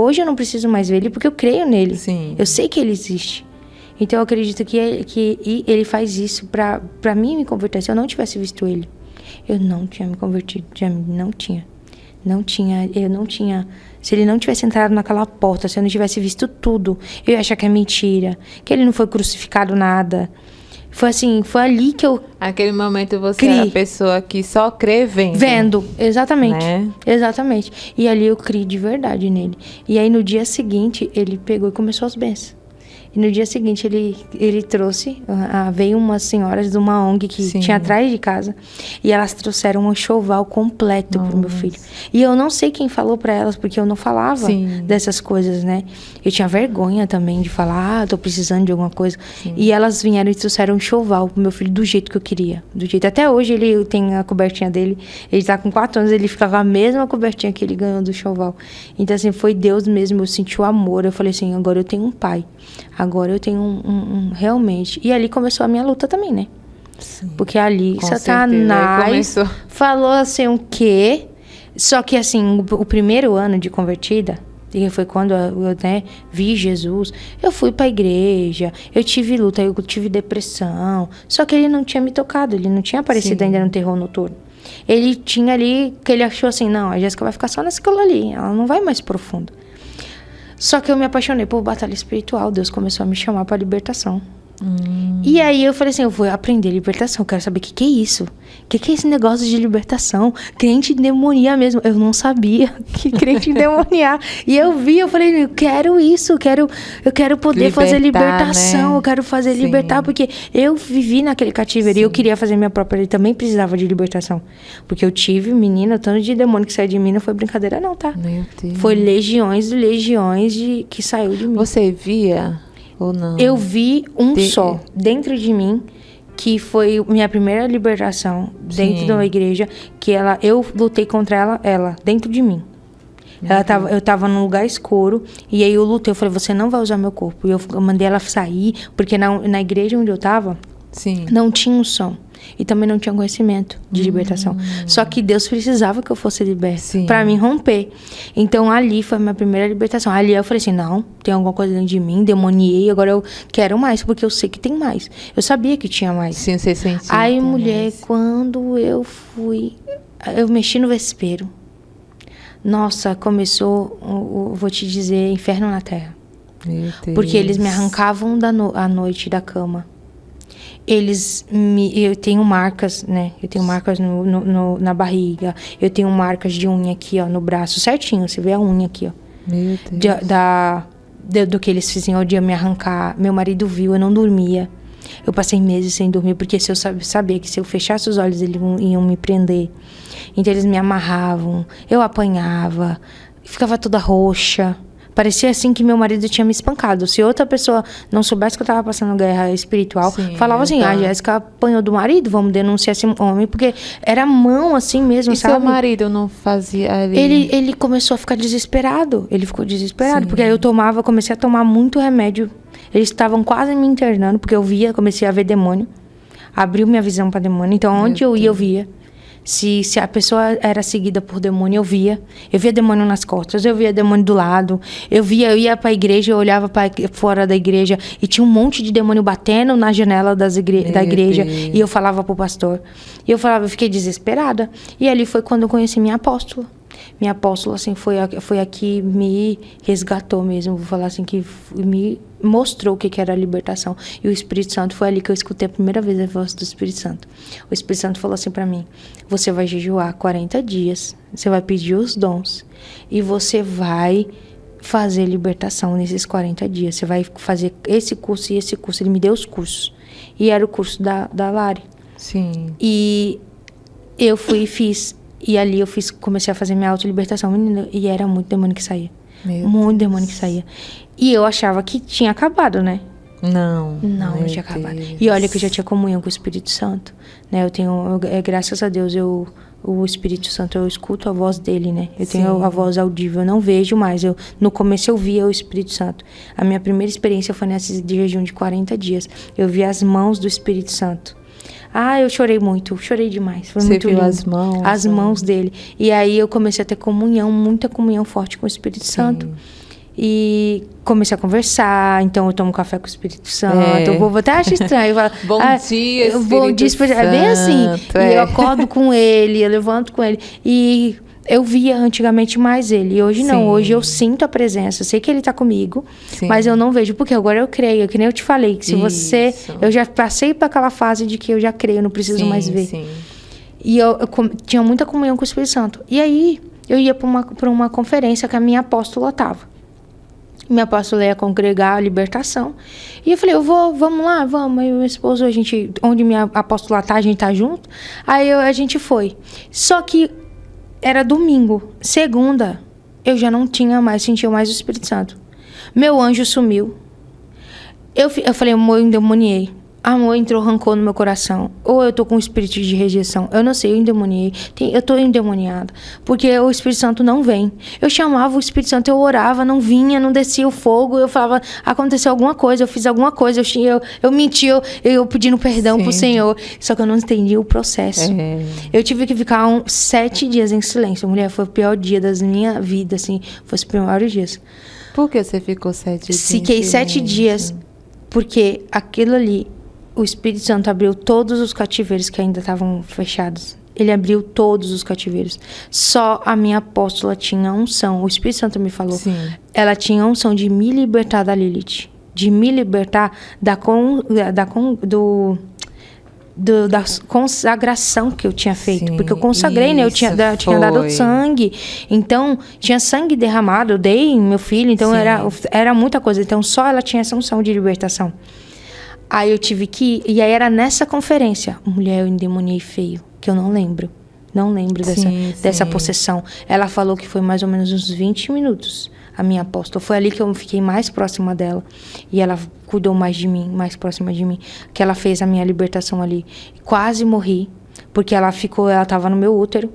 Hoje eu não preciso mais ver ele, porque eu creio nele. Sim. Eu sei que ele existe. Então, eu acredito que ele faz isso para mim me converter. Se eu não tivesse visto ele, eu não tinha me convertido. Não tinha. Eu não tinha. Se ele não tivesse entrado naquela porta, se eu não tivesse visto tudo, eu ia achar que é mentira, que ele não foi crucificado, nada. Foi assim, foi ali que eu... Aquele momento você era a pessoa que só crê vendo. Vendo, exatamente. Né? Exatamente. E ali eu criei de verdade nele. E aí no dia seguinte, ele pegou e começou as bênçãos. E no dia seguinte ele trouxe, veio umas senhoras de uma ONG que tinha atrás de casa, e elas trouxeram um enxoval completo pro meu filho. E eu não sei quem falou para elas, porque eu não falava dessas coisas, né? Eu tinha vergonha também de falar, tô precisando de alguma coisa. Sim. E elas vieram e trouxeram um enxoval pro meu filho do jeito que eu queria. Até hoje ele tem a cobertinha dele, ele tá com 4 anos, ele fica com a mesma cobertinha que ele ganhou do enxoval. Então assim, foi Deus mesmo, eu senti o amor, eu falei assim, agora eu tenho um pai. Agora eu tenho realmente... E ali começou a minha luta também, né? Sim. Porque ali Satanás falou assim, o quê? Só que assim, o primeiro ano de convertida, e foi quando eu vi Jesus, eu fui pra igreja, eu tive luta, eu tive depressão. Só que ele não tinha me tocado, ele não tinha aparecido ainda no terror noturno. Ele tinha ali, que ele achou assim, não, a Jéssica vai ficar só nessa escola ali, ela não vai mais profundo. Só que eu me apaixonei por batalha espiritual. Deus começou a me chamar para libertação. E aí eu falei assim, eu vou aprender libertação. Eu quero saber o que é isso. O que é esse negócio de libertação? Crente endemoniar mesmo. Eu não sabia que crente endemoniar. E eu vi, eu falei, eu quero isso. Eu quero poder fazer libertação. Né? Eu quero fazer libertar. Porque eu vivi naquele cativeiro. E eu queria fazer minha própria. Eu também precisava de libertação. Porque eu tive, menina, tanto de demônio que saiu de mim. Não foi brincadeira não, tá? Meu Deus. Foi legiões que saiu de mim. Você via... Ou não? Eu vi só dentro de mim, que foi minha primeira libertação dentro da igreja, que eu lutei contra ela dentro de mim. Eu tava num lugar escuro, e aí eu lutei, eu falei, você não vai usar meu corpo. E eu mandei ela sair, porque na igreja onde eu tava, não tinha um som. E também não tinha conhecimento de libertação. Só que Deus precisava que eu fosse liberta para mim romper. Então ali foi a minha primeira libertação. Ali eu falei assim, não, tem alguma coisa dentro de mim, demoniei, agora eu quero mais, porque eu sei que tem mais. Eu sabia que tinha mais. Sim, você sentiu. Aí, mulher, quando eu mexi no vespeiro. Nossa, começou, vou te dizer, inferno na terra. Meu Deus. Porque eles me arrancavam à noite da cama. Eu tenho marcas, né? Eu tenho marcas na barriga. Eu tenho marcas de unha aqui, ó, no braço. Certinho, você vê a unha aqui, ó. Meu Deus. Do que eles fizeram ao dia me arrancar. Meu marido viu, eu não dormia. Eu passei meses sem dormir, porque se eu sabia que se eu fechasse os olhos, eles iam me prender. Então eles me amarravam, eu apanhava, ficava toda roxa. Parecia assim que meu marido tinha me espancado. Se outra pessoa não soubesse que eu estava passando guerra espiritual, falava assim, a Jéssica apanhou do marido, vamos denunciar esse homem, porque era mão assim mesmo, sabe? E seu marido não fazia... Ele começou a ficar desesperado. Ele ficou desesperado, porque aí eu comecei a tomar muito remédio. Eles estavam quase me internando, porque comecei a ver demônio. Abriu minha visão para demônio. Então, onde eu ia, eu via. Se a pessoa era seguida por demônio, eu via demônio nas costas, eu via demônio do lado, eu ia para a igreja, eu olhava para fora da igreja e tinha um monte de demônio batendo na janela da igreja. Deus. E eu falava pro pastor. E eu fiquei desesperada. E ali foi quando eu conheci minha apóstola. Minha apóstola, assim, foi a que me resgatou mesmo. Vou falar assim, que me mostrou o que era a libertação. E o Espírito Santo, foi ali que eu escutei a primeira vez a voz do Espírito Santo. O Espírito Santo falou assim pra mim: você vai jejuar 40 dias, você vai pedir os dons e você vai fazer libertação nesses 40 dias. Você vai fazer esse curso e esse curso. Ele me deu os cursos. E era o curso da Lari. Sim. E eu fui e fiz. E ali comecei a fazer minha autolibertação, menina, e era muito demônio que saía. Muito demônio que saía. E eu achava que tinha acabado, né? Não tinha acabado. E olha que eu já tinha comunhão com o Espírito Santo, né? Graças a Deus, o Espírito Santo, eu escuto a voz dele, né? Eu tenho a voz audível, eu não vejo mais. No começo eu via o Espírito Santo. A minha primeira experiência foi nesse jejum de 40 dias. Eu vi as mãos do Espírito Santo. Eu chorei muito, chorei demais. Foi muito lindo. As mãos? As mãos dele. E aí eu comecei a ter comunhão, muita comunhão forte com o Espírito Santo. E comecei a conversar, então eu tomo café com o Espírito Santo. Eu vou até achar estranho. Bom dia, Espírito bom dia, Espírito Santo. É bem assim. E eu acordo com ele, eu levanto com ele. E eu via antigamente mais ele. E hoje não. Hoje eu sinto a presença. Eu sei que ele está comigo, mas eu não vejo. Porque agora eu creio. Que nem eu te falei. Que se você... Eu já passei para aquela fase de que eu já creio. Eu não preciso mais ver. E eu tinha muita comunhão com o Espírito Santo. E aí, eu ia para uma conferência que a minha apóstola estava. Minha apóstola ia congregar a libertação. E eu falei, vamos lá, vamos. Aí meu esposo, onde minha apóstola tá, a gente tá junto. Aí a gente foi. Só que era domingo. Segunda, eu já não sentia mais o Espírito Santo. Meu anjo sumiu. Eu falei, amor, eu endemoniei. Amor, entrou rancor no meu coração. Ou eu tô com um espírito de rejeição. Eu não sei, eu endemoniei. Eu tô endemoniada. Porque o Espírito Santo não vem. Eu chamava o Espírito Santo, eu orava, não vinha, não descia o fogo. Eu falava, aconteceu alguma coisa, eu fiz alguma coisa. Eu menti, eu pedindo perdão pro Senhor. Só que eu não entendi o processo. Eu tive que ficar 7 dias em silêncio. Mulher, foi o pior dia da minha vida, assim. Foi os primeiros dias. Por que você ficou 7 dias? Fiquei 7 dias. Porque aquilo ali... O Espírito Santo abriu todos os cativeiros que ainda estavam fechados. Ele abriu todos os cativeiros. Só a minha apóstola tinha unção. O Espírito Santo me falou. Ela tinha unção de me libertar da Lilith. De me libertar da consagração que eu tinha feito. Porque eu consagrei, né? Eu tinha dado sangue. Então, tinha sangue derramado. Eu dei meu filho. Então, era muita coisa. Então, só ela tinha essa unção de libertação. Aí eu tive que ir, e aí era nessa conferência. Mulher, eu endemoniei feio, que eu não lembro. Não lembro dessa possessão. Ela falou que foi mais ou menos uns 20 minutos, a minha apóstola. Foi ali que eu fiquei mais próxima dela. E ela cuidou mais de mim, mais próxima de mim. Que ela fez a minha libertação ali. Quase morri, porque ela estava no meu útero.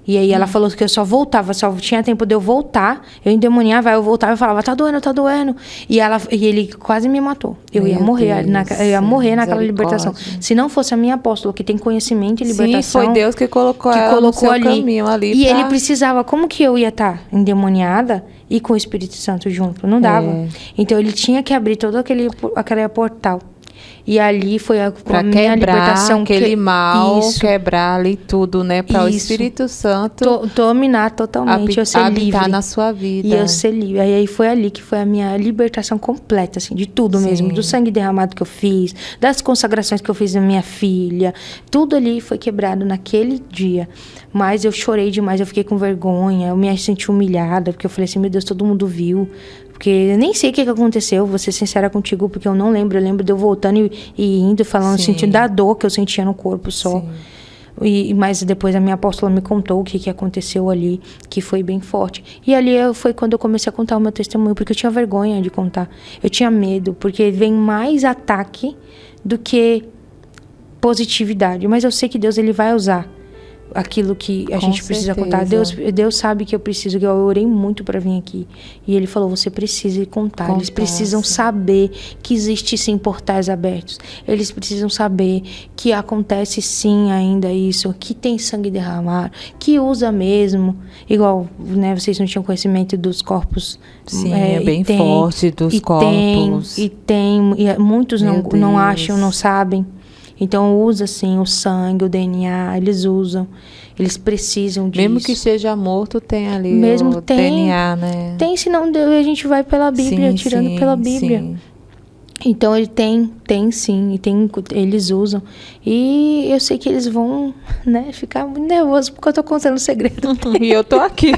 E aí ela falou que eu só voltava, só tinha tempo de eu voltar. Eu endemoniava, eu voltava e falava, tá doendo. E ele quase me matou. Eu ia morrer naquela libertação. Se não fosse a minha apóstola, que tem conhecimento e libertação. Foi Deus que colocou ela no seu caminho ali. E ele precisava, como que eu ia estar endemoniada e com o Espírito Santo junto? Não dava. Então ele tinha que abrir todo aquele portal. E ali foi a minha libertação. Aquele mal, quebrar ali tudo, né? Para o Espírito Santo dominar totalmente, eu ser livre. Habitar na sua vida. E eu ser livre. Aí foi ali que foi a minha libertação completa, assim, de tudo mesmo. Do sangue derramado que eu fiz, das consagrações que eu fiz na minha filha. Tudo ali foi quebrado naquele dia. Mas eu chorei demais, eu fiquei com vergonha, eu me senti humilhada, porque eu falei assim, meu Deus, todo mundo viu. Porque eu nem sei o que aconteceu, vou ser sincera contigo, porque eu não lembro. Eu lembro de eu voltando e indo, falando, sentindo da dor que eu sentia no corpo só. Mas depois a minha apóstola me contou o que aconteceu ali, que foi bem forte. E ali foi quando eu comecei a contar o meu testemunho, porque eu tinha vergonha de contar. Eu tinha medo, porque vem mais ataque do que positividade. Mas eu sei que Deus, ele vai usar aquilo que a Com gente precisa contar. Deus sabe que eu preciso, que eu orei muito para vir aqui. E ele falou, você precisa contar. Eles precisam saber que existe sim portais abertos. Eles precisam saber que acontece sim ainda isso, que tem sangue derramado, que usa mesmo. Igual, né, vocês não tinham conhecimento dos corpos. Sim, é bem forte dos corpos. E muitos não acham, não sabem. Então usa sim o sangue, o DNA, eles usam, eles precisam disso. Mesmo que esteja morto, tem ali mesmo o DNA, né? Tem, senão a gente vai pela Bíblia, tirando pela Bíblia. Sim. Então ele tem sim, eles usam. E eu sei que eles vão, né, ficar muito nervosos porque eu tô contando o segredo. E eu tô aqui.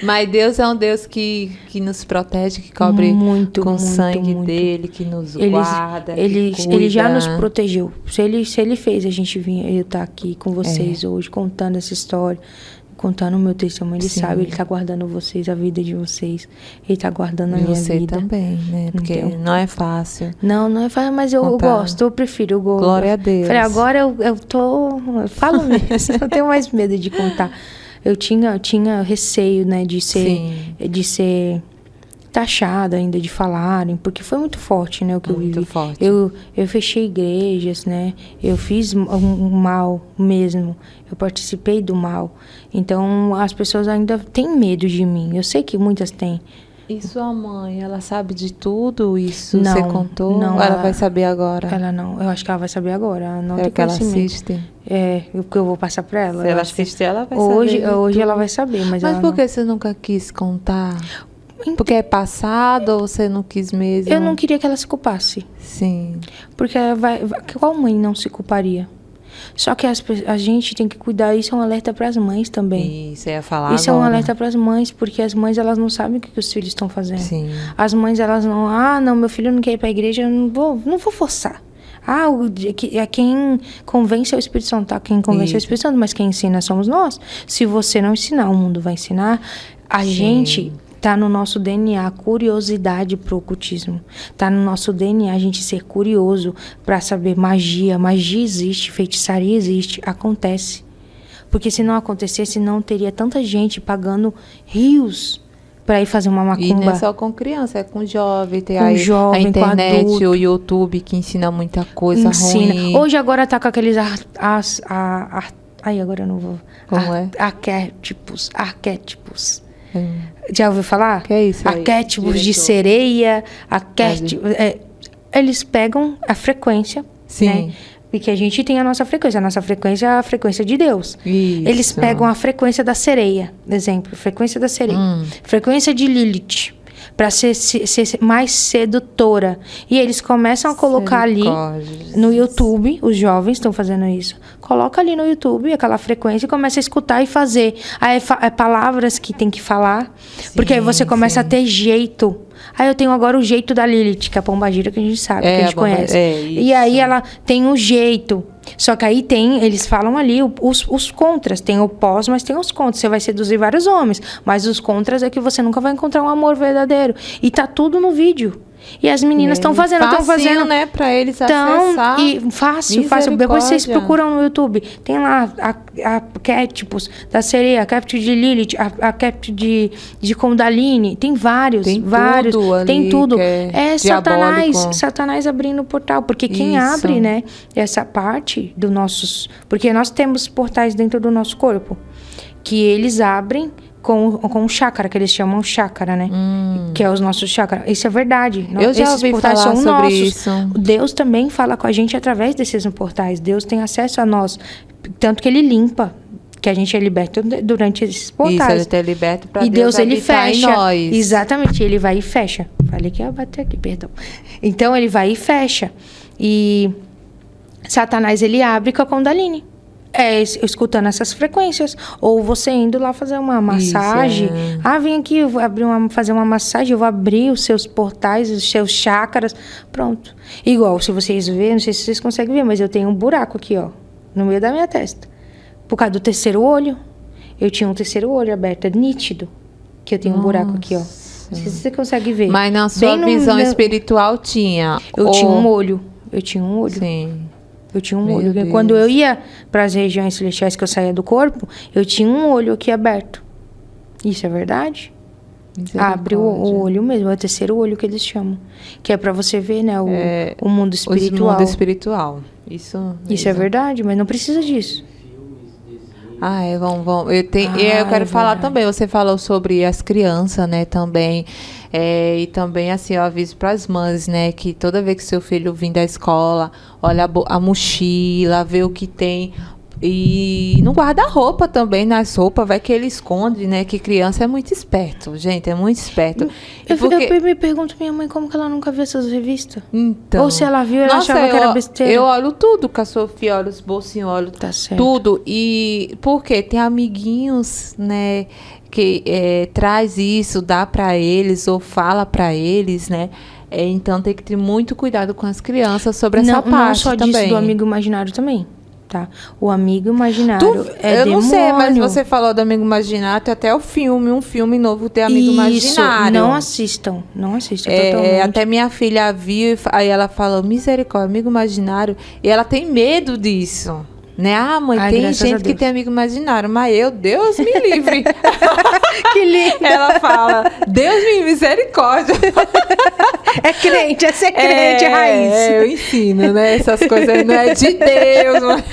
Mas Deus é um Deus que nos protege, que cobre com o sangue dele, que nos guarda, Ele já nos protegeu. Se ele fez a gente vir, eu estar aqui com vocês hoje, contando essa história, contando o meu testemunho, ele sabe, ele está guardando vocês, a vida de vocês. Ele está guardando a minha vida. E você também, né? Porque então, não é fácil. Não é fácil, mas eu gosto, eu prefiro. Glória a Deus. Falei, agora eu falo mesmo, não tenho mais medo de contar. Eu tinha receio, né, de ser taxada ainda, de falarem, porque foi muito forte, né, o que eu vivi. Forte. Eu fechei igrejas, né, eu fiz um mal mesmo, eu participei do mal. Então, as pessoas ainda têm medo de mim, eu sei que muitas têm. E sua mãe, ela sabe de tudo isso? Não, você contou? Não, ou ela vai saber agora? Ela não, eu acho que ela vai saber agora. Ela não tem que ela assiste? O que eu vou passar pra ela. Se ela assistir, ela vai saber. Hoje tudo. ela vai saber, mas ela por que você nunca quis contar? Porque é passado ou você não quis mesmo? Eu não queria que ela se culpasse. Sim. Porque qual mãe não se culparia? Só que a gente tem que cuidar, isso é um alerta para as mães também. Isso, eu ia falar Isso agora. É um alerta para as mães, porque as mães, elas não sabem o que os filhos estão fazendo. Sim. As mães, elas não, meu filho não quer ir para a igreja, eu não vou forçar. Quem convence é o Espírito Santo, tá? Quem convence é o Espírito Santo, mas quem ensina somos nós. Se você não ensinar, o mundo vai ensinar. A gente... Tá no nosso DNA a curiosidade pro ocultismo. Tá no nosso DNA a gente ser curioso para saber magia. Magia existe, feitiçaria existe, acontece. Porque se não acontecesse, não teria tanta gente pagando rios para ir fazer uma macumba. E não é só com criança, é com jovem. Tem a internet, o YouTube que ensina muita coisa ruim. Hoje agora tá com aqueles agora eu não vou. Como é? Arquétipos. Já ouviu falar? Que é isso aí? Arquétipos de sereia, eles pegam a frequência, né? Porque a gente tem a nossa frequência é a frequência de Deus. Isso. Eles pegam a frequência da sereia, exemplo, frequência da sereia, frequência de Lilith, para ser mais sedutora. E eles começam a colocar ali no YouTube, os jovens estão fazendo isso. Coloca ali no YouTube aquela frequência e começa a escutar e fazer. Aí palavras que tem que falar, porque aí você começa a ter jeito. Aí eu tenho agora o jeito da Lilith, que é a pombagira que a gente sabe, que a gente conhece. E aí ela tem um jeito. Só que aí eles falam ali os contras. Tem o pós, mas tem os contras. Você vai seduzir vários homens, mas os contras é que você nunca vai encontrar um amor verdadeiro. E tá tudo no vídeo. E as meninas estão fazendo, né, para eles acessar. E fácil. Depois vocês procuram no YouTube. Tem lá arquétipos da sereia, arquétipo de Lilith, arquétipo de Kundalini. Tem vários. Tudo ali, tem tudo. É Satanás abrindo o portal. Porque quem abre, né, essa parte dos nossos... Porque nós temos portais dentro do nosso corpo. Que eles abrem com o chácara, que eles chamam chácara, né? Que é os nossos chácaras. Isso é verdade. Eu já ouvi falar sobre nossos. Isso. Deus também fala com a gente através desses portais. Deus tem acesso a nós. Tanto que ele limpa, que a gente é liberto durante esses portais. Isso, ele é liberto para Deus ele fecha. Em nós. Exatamente, ele vai e fecha. Falei que ia bater aqui, perdão. Então, ele vai e fecha. E Satanás, ele abre com a Kundalini. Escutando essas frequências. Ou você indo lá fazer uma massagem. Vem aqui, eu vou fazer uma massagem, eu vou abrir os seus portais, os seus chácaras. Pronto. Igual, se vocês verem, não sei se vocês conseguem ver, mas eu tenho um buraco aqui, ó, no meio da minha testa. Por causa do terceiro olho. Eu tinha um terceiro olho aberto, é nítido. Que eu tenho um buraco aqui, ó. Não sei se você consegue ver. Mas na sua visão espiritual tinha? Eu tinha um olho. Sim. Eu tinha um Meu olho. Deus. Quando eu ia para as regiões celestiais que eu saía do corpo, eu tinha um olho aqui aberto. Isso é verdade? Abre o olho mesmo, é o terceiro olho que eles chamam. Que é para você ver, né, o mundo espiritual. O mundo espiritual. Isso é verdade, mas não precisa disso. Vamos. Eu quero falar também. Você falou sobre as crianças, né, também. E também, assim, eu aviso para as mães, né, que toda vez que seu filho vir da escola, olha a mochila, vê o que tem. E não guarda roupa também nas roupas, vai que ele esconde, né? Que criança é muito esperto, gente, é muito esperto. Eu me pergunto, minha mãe, como que ela nunca viu essas revistas? Então, ou se ela viu, ela achava que era besteira. Eu olho tudo com a Sofia, olho os bolsinhos, olho tudo. E porque tem amiguinhos, né, que traz isso, dá para eles ou fala para eles, né? Então tem que ter muito cuidado com as crianças sobre essa parte também. Não só disso, do amigo imaginário também. Tá. O amigo imaginário é demônio. Eu não sei, mas você falou do amigo imaginário, tem até um filme novo de amigo imaginário. Não assistam totalmente. Até minha filha viu, aí ela falou, misericórdia, amigo imaginário, e ela tem medo disso. Né? Mãe, tem gente que tem amigo imaginário, mas Deus me livre. Que lindo. Ela fala, Deus me misericórdia. É crente, crente, raiz. Eu ensino, né? Essas coisas não é de Deus. Mas...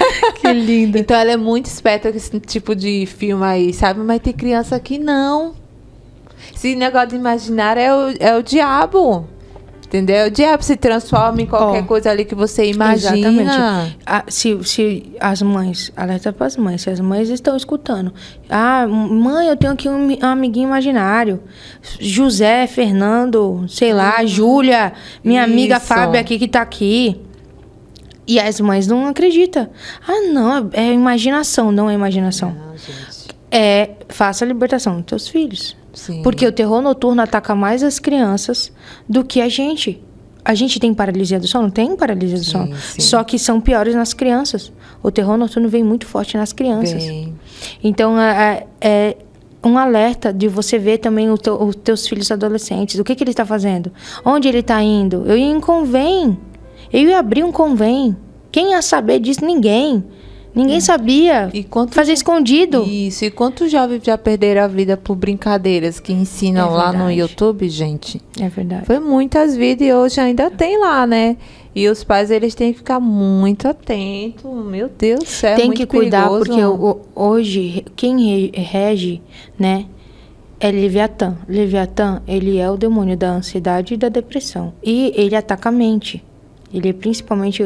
Que lindo. Então ela é muito esperta com esse tipo de filme aí, sabe? Mas tem criança que não. Esse negócio de imaginário é o diabo. Entendeu? O diabo se transforma em qualquer coisa ali que você imagina. Exatamente. Se as mães, alerta para as mães, se as mães estão escutando. Mãe, eu tenho aqui um amiguinho imaginário. José, Fernando, sei lá, Júlia, minha amiga Fábia aqui que tá aqui. E as mães não acreditam. Não, é imaginação, não é imaginação. Não, gente. Faça a libertação dos teus filhos. Sim. Porque o terror noturno ataca mais as crianças do que a gente. A gente tem paralisia do sono? Tem paralisia do sono. Sim. Só que são piores nas crianças. O terror noturno vem muito forte nas crianças. Então, é um alerta de você ver também os teus filhos adolescentes. O que ele está fazendo? Onde ele está indo? Eu ia em convém. Eu ia abrir um convém. Quem ia saber disso? Ninguém. Ninguém sabia fazer escondido. Isso. E quantos jovens já perderam a vida por brincadeiras que ensinam lá no YouTube, gente? É verdade. Foi muitas vidas e hoje ainda tem lá, né? E os pais, eles têm que ficar muito atentos. Meu Deus do céu, tem muito que cuidar, perigoso. porque hoje, quem rege, né, é Leviatã. Leviatã, ele é o demônio da ansiedade e da depressão. E ele ataca a mente. Ele principalmente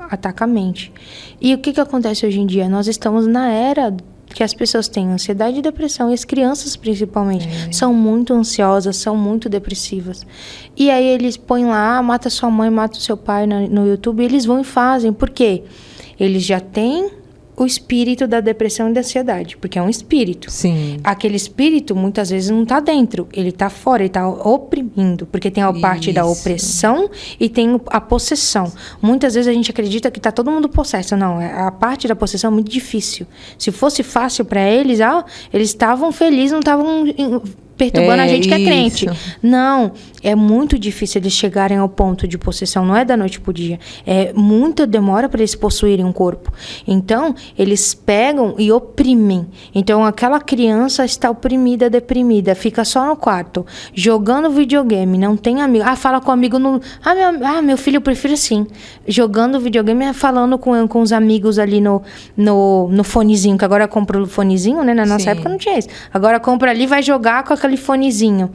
ataca a mente. E o que acontece hoje em dia? Nós estamos na era que as pessoas têm ansiedade e depressão, e as crianças principalmente são muito ansiosas, são muito depressivas. E aí eles põem lá, mata sua mãe, mata o seu pai no YouTube, e eles vão e fazem. Por quê? Eles já têm o espírito da depressão e da ansiedade, porque é um espírito. Sim. Aquele espírito, muitas vezes, não está dentro, ele está fora, ele está oprimindo, porque tem a parte da opressão e tem a possessão. Muitas vezes a gente acredita que está todo mundo possesso. Não, a parte da possessão é muito difícil. Se fosse fácil para eles, eles estavam felizes, não estavam perturbando a gente que é crente. Não, é muito difícil eles chegarem ao ponto de possessão, não é da noite pro dia. É muita demora para eles possuírem um corpo. Então, eles pegam e oprimem. Então, aquela criança está oprimida, deprimida, fica só no quarto, jogando videogame, não tem amigo. Fala com o amigo no... meu filho, eu prefiro assim. Jogando videogame, falando com os amigos ali no fonezinho, que agora compra o fonezinho, né? Na nossa época não tinha isso. Agora compra ali, vai jogar com aquele fonezinho.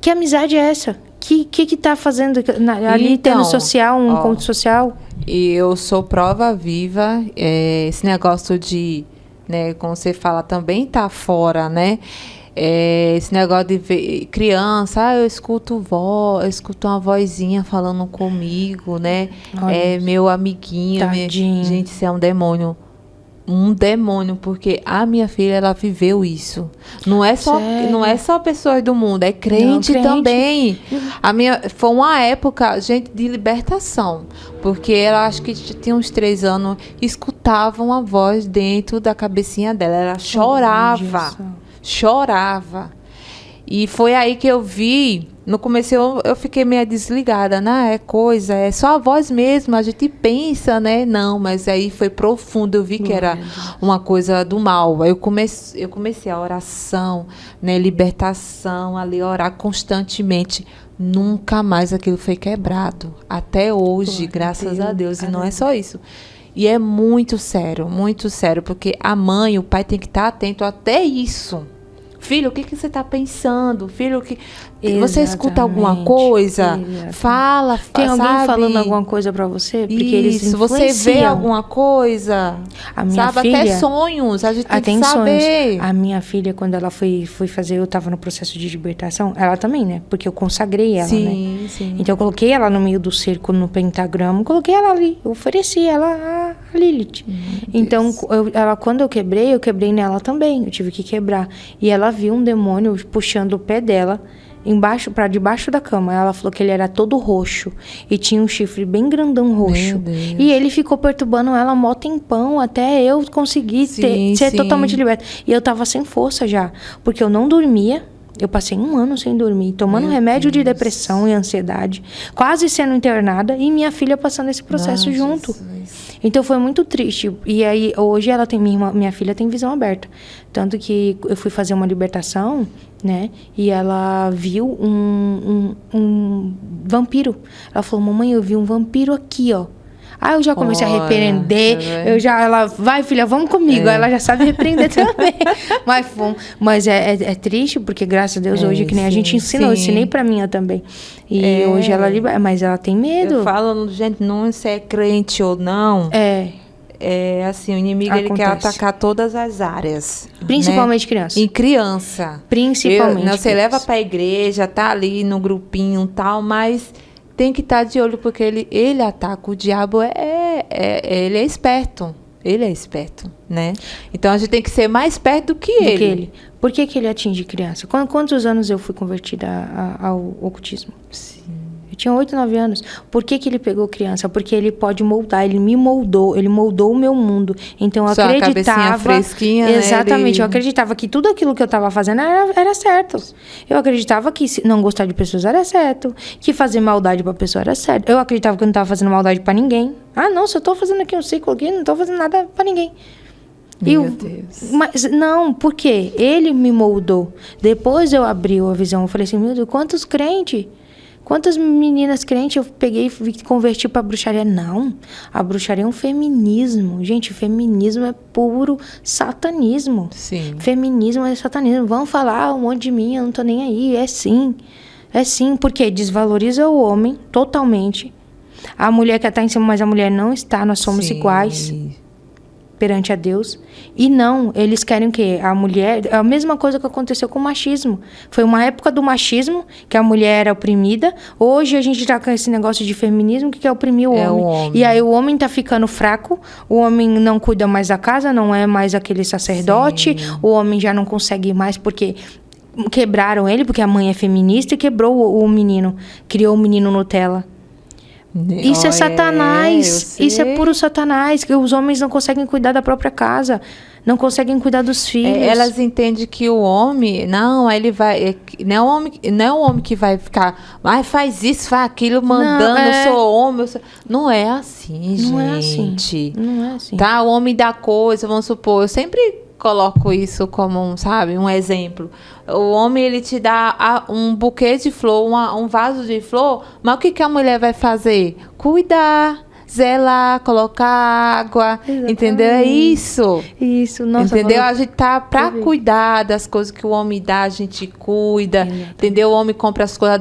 Que amizade é essa? Que tá fazendo ali, então, tendo social, um encontro social? E eu sou prova viva, esse negócio de, né, como você fala, também tá fora, né? Esse negócio de ver criança, eu escuto uma vozinha falando comigo, né? Meu amiguinho, gente, isso é um demônio. Porque a minha filha, ela viveu isso. Não é só pessoas do mundo, é crente também. Foi uma época, gente, de libertação, porque ela, acho que tinha uns 3 anos, escutava uma voz dentro da cabecinha dela, ela chorava. E foi aí que eu vi, no começo eu fiquei meio desligada, né? É só a voz mesmo, a gente pensa, né? Não, mas aí foi profundo, eu vi que era uma coisa do mal. Aí eu comecei a oração, né? Libertação, ali orar constantemente. Nunca mais aquilo foi quebrado. Até hoje, graças a Deus. E não é só isso. E é muito sério, porque a mãe, o pai tem que estar atento até isso. Filho, o que você está pensando? Filho, você escuta alguma coisa? Fala, tem alguém sabe? falando alguma coisa para você? Porque eles Isso, você vê alguma coisa? A minha sabe, filha, até sonhos, a gente tem que saber. Sonhos. A minha filha, quando ela foi fazer, eu estava no processo de libertação, ela também, né? Porque eu consagrei ela, né? Sim. Então eu coloquei ela no meio do círculo, no pentagrama, coloquei ela ali, eu ofereci ela a Lilith. Então, quando eu quebrei nela também, eu tive que quebrar. E ela viu um demônio puxando o pé dela para debaixo da cama. Ela falou que ele era todo roxo e tinha um chifre bem grandão roxo. E ele ficou perturbando ela mó tempão até eu conseguir ser totalmente liberta. E eu tava sem força já, porque eu não dormia. Eu passei 1 ano sem dormir, tomando remédio de depressão e ansiedade, quase sendo internada, e minha filha passando esse processo junto. Jesus. Então foi muito triste. E aí hoje ela minha filha tem visão aberta. Tanto que eu fui fazer uma libertação, né? E ela viu um vampiro. Ela falou: mamãe, eu vi um vampiro aqui, ó. Aí eu já comecei a repreender. Ela, vai, filha, vamos comigo. Aí ela já sabe repreender também. Mas é triste, porque graças a Deus hoje, que nem a gente ensinou, eu ensinei pra minha também. E hoje ela libera, mas ela tem medo. Eu falo, gente, não se é crente ou não. É assim, o inimigo ele quer atacar todas as áreas. Principalmente né? criança. Em criança. Principalmente. Você leva pra igreja, tá ali no grupinho e tal, mas tem que estar de olho, porque ele ataca. O diabo ele é esperto. Ele é esperto, né? Então a gente tem que ser mais esperto do que ele. Por que ele atinge criança? Quantos anos eu fui convertida ao ocultismo? Sim. Eu tinha 8, 9 anos. Por que ele pegou criança? Porque ele pode moldar, ele me moldou, ele moldou o meu mundo. Então eu acreditava... cabecinha fresquinha, exatamente, né? eu acreditava que tudo aquilo que eu estava fazendo era certo. Eu acreditava que não gostar de pessoas era certo, que fazer maldade pra pessoa era certo. Eu acreditava que eu não estava fazendo maldade pra ninguém. Ah, não, se eu tô fazendo aqui um ciclo aqui, não tô fazendo nada pra ninguém. Meu Deus. Mas não, por quê? Ele me moldou. Depois eu abri a visão, eu falei assim, meu Deus, quantos crentes... Quantas meninas crentes eu peguei e converti para bruxaria? Não, a bruxaria é um feminismo. Gente, feminismo é puro satanismo. Sim. Feminismo é satanismo. Vão falar um monte de mim, eu não tô nem aí. É sim, porque desvaloriza o homem totalmente. A mulher quer estar em cima, mas a mulher não está. Nós somos iguais perante a Deus. E não, eles querem o quê? A mulher... É a mesma coisa que aconteceu com o machismo. Foi uma época do machismo, que a mulher era oprimida. Hoje a gente tá com esse negócio de feminismo, que quer oprimir o homem. E aí o homem tá ficando fraco, o homem não cuida mais da casa, não é mais aquele sacerdote, o homem já não consegue mais, porque... Quebraram ele, porque a mãe é feminista, e quebrou o menino. Criou o menino Nutella. Isso é Satanás, isso é puro Satanás, que os homens não conseguem cuidar da própria casa, não conseguem cuidar dos filhos. Elas entendem que o homem, não, ele vai, não é o homem que vai ficar, faz isso, faz aquilo, mandando, eu sou homem, não é assim, gente. Não é assim. Tá, o homem dá coisa, vamos supor, eu sempre coloco isso como um exemplo. O homem, ele te dá um buquê de flor, um vaso de flor, mas o que a mulher vai fazer? Cuidar, zelar, colocar água, exatamente. Entendeu? É isso. Isso, nossa. Entendeu? A gente tá pra cuidar das coisas que o homem dá, a gente cuida, entendeu? O homem compra as coisas,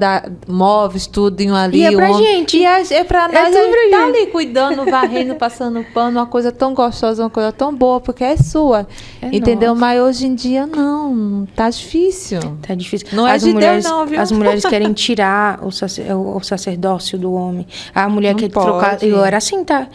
móveis, tudo ali. E é pra gente. E é pra nós, a gente tá ali cuidando, varrendo, passando pano, uma coisa tão gostosa, uma coisa tão boa, porque é sua. Entendeu? Nossa. Mas hoje em dia, não. Tá difícil. Tá difícil. Não é de Deus, não, viu? As mulheres querem tirar o sacerdócio do homem. A mulher quer trocar... Eu era assim, tá?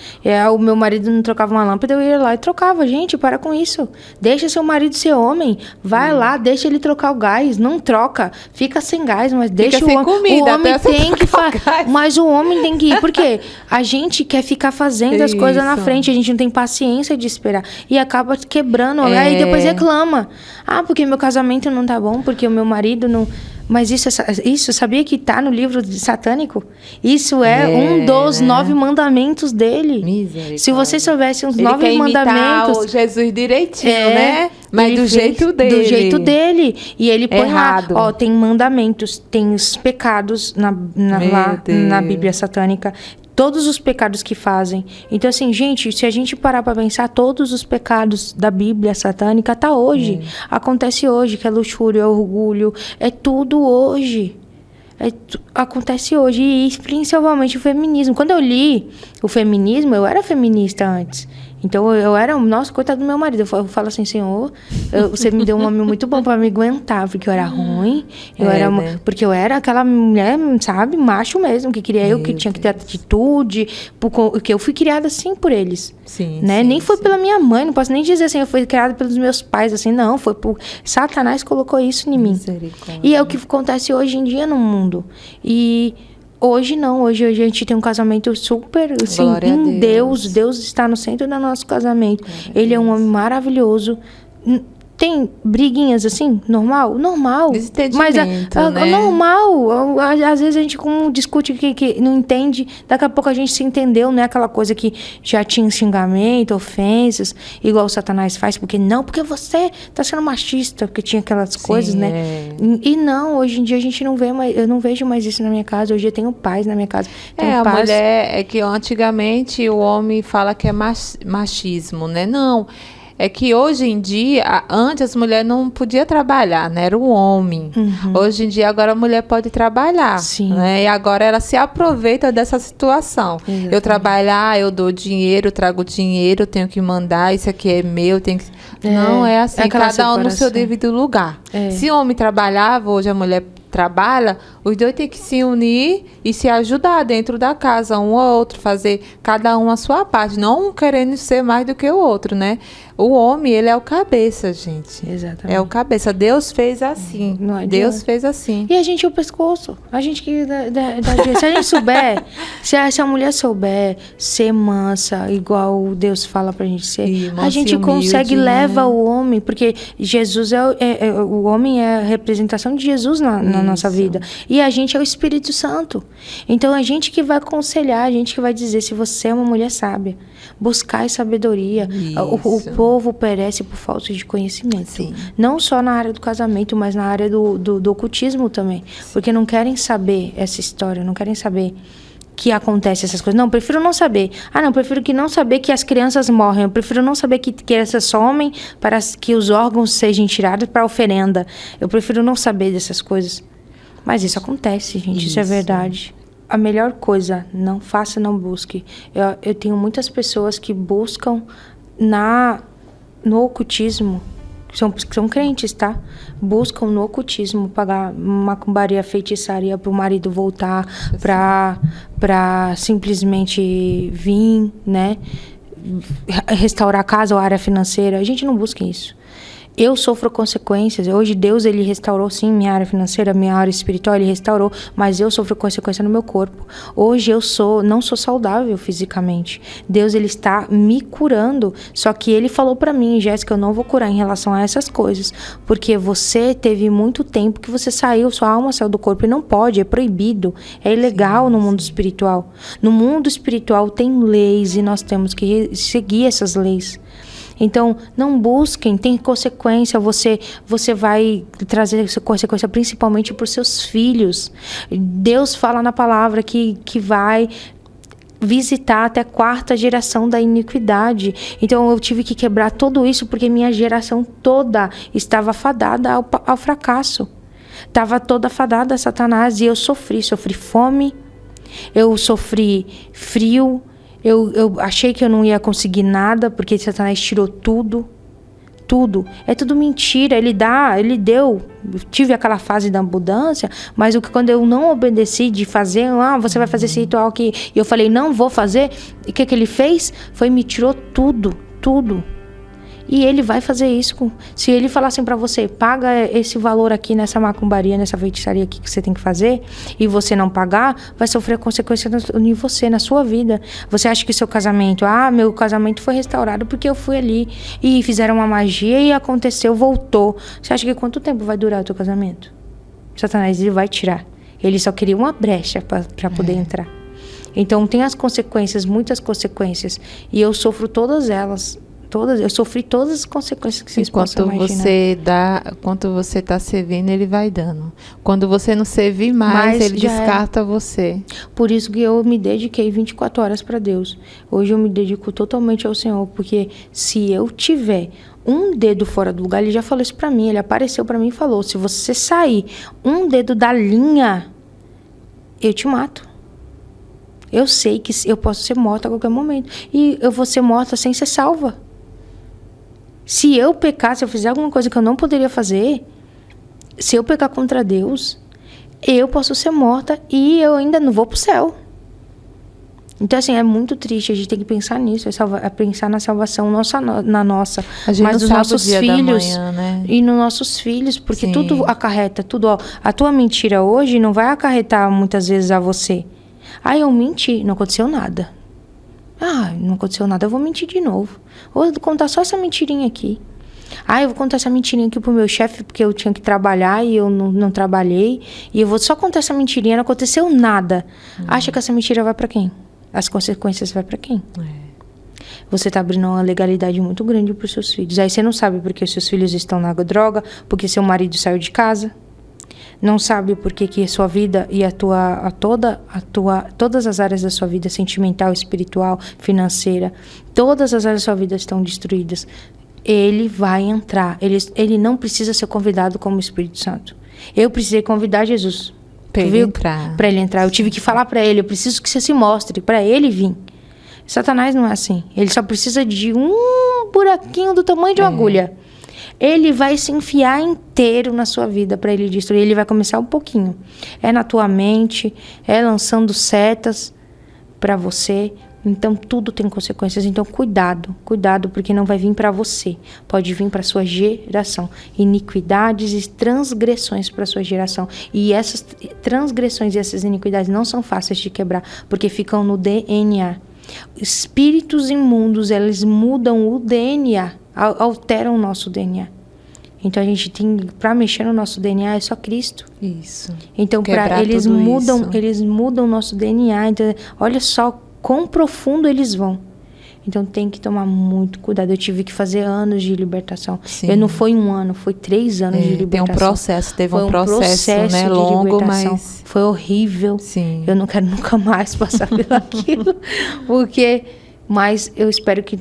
O meu marido não trocava uma lâmpada, eu ia lá e trocava. Gente, para com isso. Deixa seu marido ser homem. Vai lá, deixa ele trocar o gás. Não troca. Fica sem gás, mas deixa Fica sem comida, o homem tem que gás. Mas o homem tem que ir. Porque a gente quer ficar fazendo as coisas na frente. A gente não tem paciência de esperar. E acaba quebrando. Aí depois reclama. Ah, porque meu casamento não tá bom. Porque o meu marido não... Mas isso sabia que tá no livro satânico? Isso é um dos 9 mandamentos dele. Se você soubesse os 9 mandamentos... Ele Jesus direitinho, né? Mas do jeito dele. Do jeito dele. E ele põe errado. Lá, tem mandamentos, tem os pecados lá na Bíblia satânica. Todos os pecados que fazem. Então, assim, gente, se a gente parar para pensar, todos os pecados da Bíblia satânica tá hoje. Acontece hoje, que é luxúria, é orgulho, é tudo hoje. Acontece hoje. E principalmente o feminismo. Quando eu li o feminismo, eu era feminista antes. Então, eu era... Nossa, coitado do meu marido. Eu falo assim, Senhor, você me deu um homem muito bom para me aguentar. Porque eu era ruim. Porque eu era aquela mulher, sabe? Macho mesmo. Que queria que tinha que ter atitude. Porque eu fui criada assim por eles. Sim, né? Sim, nem foi pela minha mãe. Não posso nem dizer assim, eu fui criada pelos meus pais. Assim, não. Foi por... Satanás colocou isso em mim. E é o que acontece hoje em dia no mundo. E... Hoje não, hoje a gente tem um casamento super, assim, em Deus. Deus está no centro do nosso casamento. Ele é um homem maravilhoso. Tem briguinhas assim, normal? Normal. Mas né? normal. Às vezes a gente discute que não entende. Daqui a pouco a gente se entendeu, não é aquela coisa que já tinha xingamento, ofensas, igual o Satanás faz. Porque você tá sendo machista, porque tinha aquelas coisas, né? E não, hoje em dia a gente não vê mais, eu não vejo mais isso na minha casa. Hoje eu tenho paz na minha casa. A mulher, é que antigamente o homem fala que é machismo, né? Não. É que hoje em dia, antes as mulheres não podiam trabalhar, né? Era o homem. Hoje em dia, agora a mulher pode trabalhar. Sim. Né? E agora ela se aproveita dessa situação. Exatamente. Eu trabalhar, eu dou dinheiro, eu trago dinheiro, eu tenho que mandar, isso aqui é meu, tem que... Não é assim, cada um no seu devido lugar. Se o homem trabalhava, hoje a mulher trabalha, os dois têm que se unir e se ajudar dentro da casa, um ao outro, fazer cada um a sua parte, não um querendo ser mais do que o outro, né? O homem, ele é o cabeça, gente. Exatamente. É o cabeça. Deus fez assim. Deus fez assim. E a gente é o pescoço. A gente que... se a gente souber, se a mulher souber ser mansa, igual Deus fala pra gente ser, a gente consegue levar o homem, porque Jesus o homem é a representação de Jesus na nossa vida. E a gente é o Espírito Santo. Então, a gente que vai aconselhar, a gente que vai dizer, se você é uma mulher sábia, buscar sabedoria. O povo perece por falta de conhecimento. Sim. Não só na área do casamento, mas na área do ocultismo também. Sim. Porque não querem saber essa história, não querem saber que acontece essas coisas. Não, prefiro não saber. Prefiro que não saber que as crianças morrem. Eu prefiro não saber que crianças somem para que os órgãos sejam tirados para oferenda. Eu prefiro não saber dessas coisas. Mas isso acontece, gente. Isso é verdade. A melhor coisa, não faça, não busque. Eu tenho muitas pessoas que buscam no ocultismo, que são crentes, tá? Buscam no ocultismo pagar macumbaria, feitiçaria para o marido voltar, para simplesmente vir, né? Restaurar a casa ou a área financeira. A gente não busca isso. Eu sofro consequências. Hoje Deus, ele restaurou sim minha área financeira, minha área espiritual, ele restaurou, mas eu sofro consequência no meu corpo. Hoje eu não sou saudável fisicamente. Deus, ele está me curando, só que ele falou para mim, Jéssica, eu não vou curar em relação a essas coisas, porque você teve muito tempo que você saiu, sua alma saiu do corpo e não pode, é proibido, é ilegal no mundo espiritual. No mundo espiritual tem leis e nós temos que seguir essas leis. Então, não busquem, tem consequência, você vai trazer essa consequência principalmente para os seus filhos. Deus fala na palavra que vai visitar até a 4ª geração da iniquidade. Então, eu tive que quebrar tudo isso porque minha geração toda estava fadada ao fracasso. Estava toda fadada a Satanás e eu sofri fome, eu sofri frio, eu achei que eu não ia conseguir nada, porque Satanás tirou tudo Tudo. É tudo mentira. Ele deu. Tive aquela fase da abundância, mas quando eu não obedeci de fazer, você vai fazer esse ritual aqui, e eu falei, não vou fazer, e o que ele fez? Me tirou tudo. E ele vai fazer isso. Se ele falar assim pra você, paga esse valor aqui nessa macumbaria, nessa feitiçaria aqui que você tem que fazer, e você não pagar, vai sofrer consequências em você, na sua vida. Você acha que seu casamento, meu casamento foi restaurado porque eu fui ali e fizeram uma magia e aconteceu, voltou. Você acha que quanto tempo vai durar o teu casamento? Satanás, ele vai tirar. Ele só queria uma brecha pra poder entrar. Então tem as consequências, muitas consequências, e eu sofro todas elas. Eu sofri todas as consequências que vocês possam imaginar. Quanto você está servindo, ele vai dando. Quando você não servir mais, ele descarta você. Por isso que eu me dediquei 24 horas para Deus. Hoje eu me dedico totalmente ao Senhor, porque se eu tiver um dedo fora do lugar, ele já falou isso para mim, ele apareceu para mim e falou, se você sair um dedo da linha, eu te mato. Eu sei que eu posso ser morta a qualquer momento. E eu vou ser morta sem ser salva. Se eu pecar, se eu fizer alguma coisa que eu não poderia fazer, se eu pecar contra Deus, eu posso ser morta e eu ainda não vou pro céu. Então, assim, é muito triste. A gente tem que pensar nisso, pensar na salvação, na nossa, mas dos nossos filhos, manhã, né? E nos nossos filhos, porque tudo acarreta, tudo. A tua mentira hoje não vai acarretar muitas vezes a você. Eu menti, não aconteceu nada. Não aconteceu nada, eu vou mentir de novo. Vou contar só essa mentirinha aqui. Eu vou contar essa mentirinha aqui pro meu chefe, porque eu tinha que trabalhar e eu não trabalhei. E eu vou só contar essa mentirinha, não aconteceu nada. Acha que essa mentira vai pra quem? As consequências vai pra quem? Você tá abrindo uma legalidade muito grande pros seus filhos. Aí você não sabe porque os seus filhos estão na droga, porque seu marido saiu de casa. Não sabe por que a sua vida e todas as áreas da sua vida, sentimental, espiritual, financeira, todas as áreas da sua vida estão destruídas. Ele vai entrar. Ele não precisa ser convidado como Espírito Santo. Eu precisei convidar Jesus. Para ele entrar. Eu tive que falar para ele, eu preciso que você se mostre, para ele vir. Satanás não é assim. Ele só precisa de um buraquinho do tamanho de uma agulha. Ele vai se enfiar inteiro na sua vida para ele destruir. Ele vai começar um pouquinho. É na tua mente, é lançando setas para você. Então, tudo tem consequências. Então, cuidado, porque não vai vir para você. Pode vir para sua geração. Iniquidades e transgressões para sua geração. E essas transgressões e essas iniquidades não são fáceis de quebrar, porque ficam no DNA. Espíritos imundos, eles mudam o DNA, alteram o nosso DNA. Então a gente tem, para mexer no nosso DNA é só Cristo. Isso. Então eles mudam o nosso DNA. Então, olha só quão profundo eles vão. Então tem que tomar muito cuidado. Eu tive que fazer anos de libertação. Sim. Não foi 1 ano, foi 3 anos de libertação. Tem um processo, teve um processo né, longo, mas foi horrível. Sim. Eu não quero nunca mais passar pelo aquilo, mas eu espero que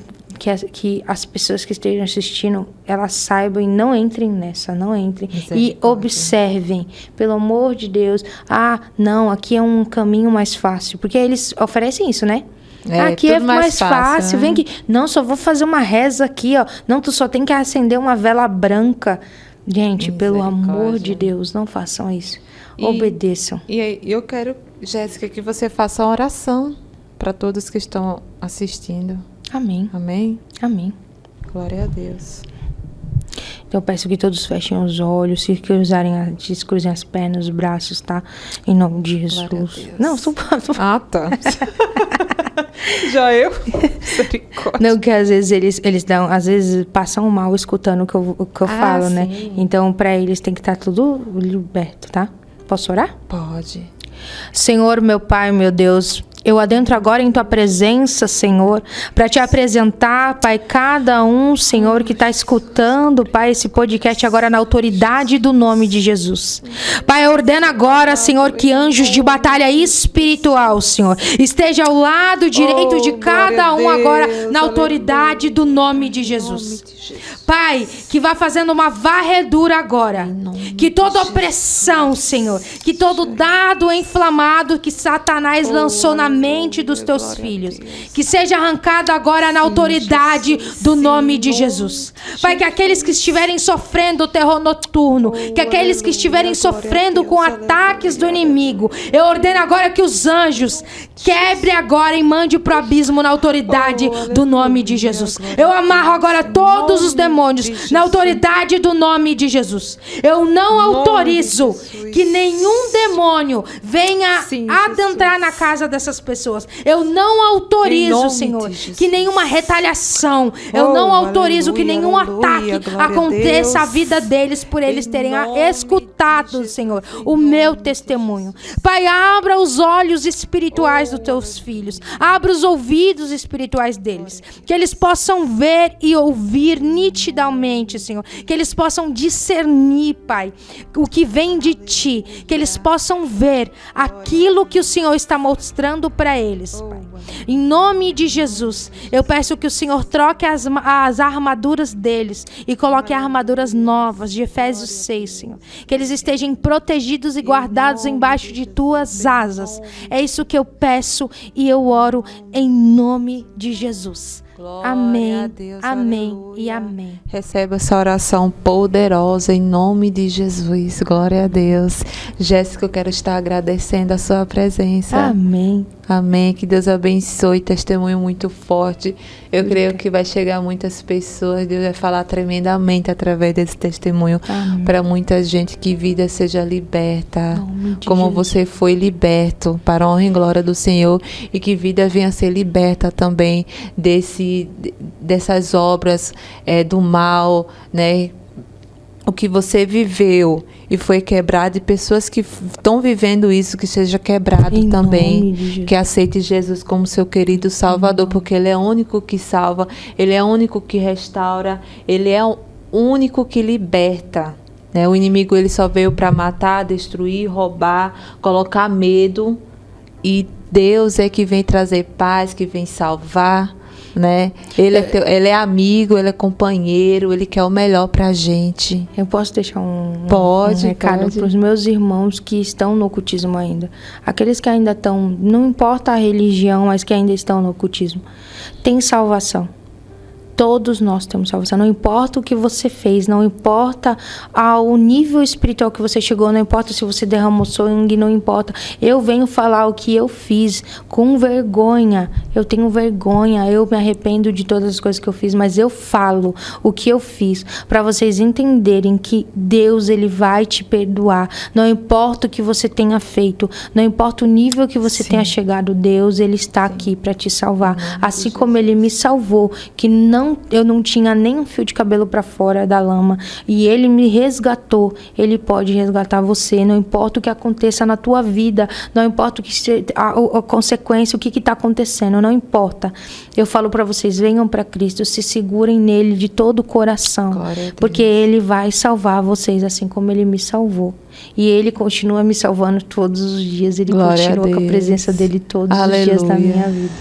as pessoas que estejam assistindo, elas saibam e não entrem nessa, não entrem. E observem, pelo amor de Deus. Não, aqui é um caminho mais fácil. Porque eles oferecem isso, né? Aqui é mais fácil. Né? Vem aqui. Não, só vou fazer uma reza aqui, ó. Não, tu só tem que acender uma vela branca. Gente, pelo amor de Deus, não façam isso. Obedeçam. E aí, eu quero, Jéssica, que você faça uma oração para todos que estão assistindo. Amém. Amém? Amém. Glória a Deus. Então eu peço que todos fechem os olhos, se cruzem as pernas, os braços, tá? Em nome de Jesus. Não, só tá. Já eu? Não, que às vezes eles dão, às vezes passam mal escutando o que eu falo, sim. Né? Então para eles tem que estar tudo liberto, tá? Posso orar? Pode. Senhor, meu Pai, meu Deus, eu adentro agora em Tua presença, Senhor, para Te apresentar, Pai, cada um, Senhor, que está escutando, Pai, esse podcast agora na autoridade do nome de Jesus. Pai, ordena agora, Senhor, que anjos de batalha espiritual, Senhor, esteja ao lado direito de cada um agora na autoridade do nome de Jesus. Pai, que vai fazendo uma varredura agora. Que toda opressão, Senhor, que todo dado inflamado que Satanás lançou na mente dos teus filhos, que seja arrancado agora na autoridade do nome de Jesus. Pai, que aqueles que estiverem sofrendo o terror noturno, que aqueles que estiverem sofrendo com ataques do inimigo, eu ordeno agora que os anjos quebre agora e mande pro abismo na autoridade do nome de Jesus. Eu amarro agora todos os demônios na autoridade do nome de Jesus. Eu não autorizo que nenhum demônio venha adentrar na casa dessas pessoas. Eu não autorizo, Senhor, que nenhuma retaliação, eu não autorizo que nenhum ataque aconteça à vida deles por eles terem escutado, Senhor, o meu testemunho. Pai, abra os olhos espirituais dos teus filhos. Abra os ouvidos espirituais deles. Que eles possam ver e ouvir nitidamente, Senhor. Que eles possam discernir, Pai, o que vem de Ti. Que eles possam ver aquilo que o Senhor está mostrando para eles, Pai. Em nome de Jesus, eu peço que o Senhor troque as armaduras deles e coloque armaduras novas de Efésios 6, Senhor. Que eles estejam protegidos e guardados embaixo de Tuas asas. É isso que eu peço e eu oro em nome de Jesus. Glória amém, a Deus, amém aleluia. e amém. Receba essa oração poderosa em nome de Jesus. Glória a Deus. Jéssica, eu quero estar agradecendo a sua presença. Amém. Amém. Que Deus abençoe. Testemunho muito forte. Eu creio que vai chegar a muitas pessoas. Deus vai falar tremendamente através desse testemunho para muita gente. Que vida seja liberta. Como você foi liberto para a honra e glória do Senhor. E que vida venha a ser liberta também dessas obras do mal, né? O que você viveu e foi quebrado, e pessoas que estão vivendo isso, que seja quebrado em também, que aceite Jesus como seu querido Salvador, porque Ele é o único que salva, Ele é o único que restaura, Ele é o único que liberta, né? O inimigo, ele só veio para matar, destruir, roubar, colocar medo, e Deus é que vem trazer paz, que vem salvar, né? Ele é amigo, ele é companheiro, ele quer o melhor pra gente. Eu posso deixar um recado pode. para os meus irmãos que estão no ocultismo ainda. Aqueles que ainda estão, não importa a religião, mas que ainda estão no ocultismo. Tem salvação. Todos nós temos salvação. Não importa o que você fez, não importa o nível espiritual que você chegou, não importa se você derramou sangue, não importa. Eu venho falar o que eu fiz com vergonha. Eu tenho vergonha, eu me arrependo de todas as coisas que eu fiz, mas eu falo o que eu fiz para vocês entenderem que Deus, ele vai te perdoar. Não importa o que você tenha feito, não importa o nível que você tenha chegado, Deus, ele está aqui para te salvar. Assim como ele me salvou, que eu não tinha nem um fio de cabelo para fora da lama, e ele me resgatou. Ele pode resgatar você. Não importa o que aconteça na tua vida, não importa o que a consequência, o que está acontecendo, não importa. Eu falo para vocês, venham para Cristo, se segurem nele de todo o coração, porque ele vai salvar vocês assim como ele me salvou. E ele continua me salvando todos os dias. Ele continua com a presença dele todos os dias da minha vida.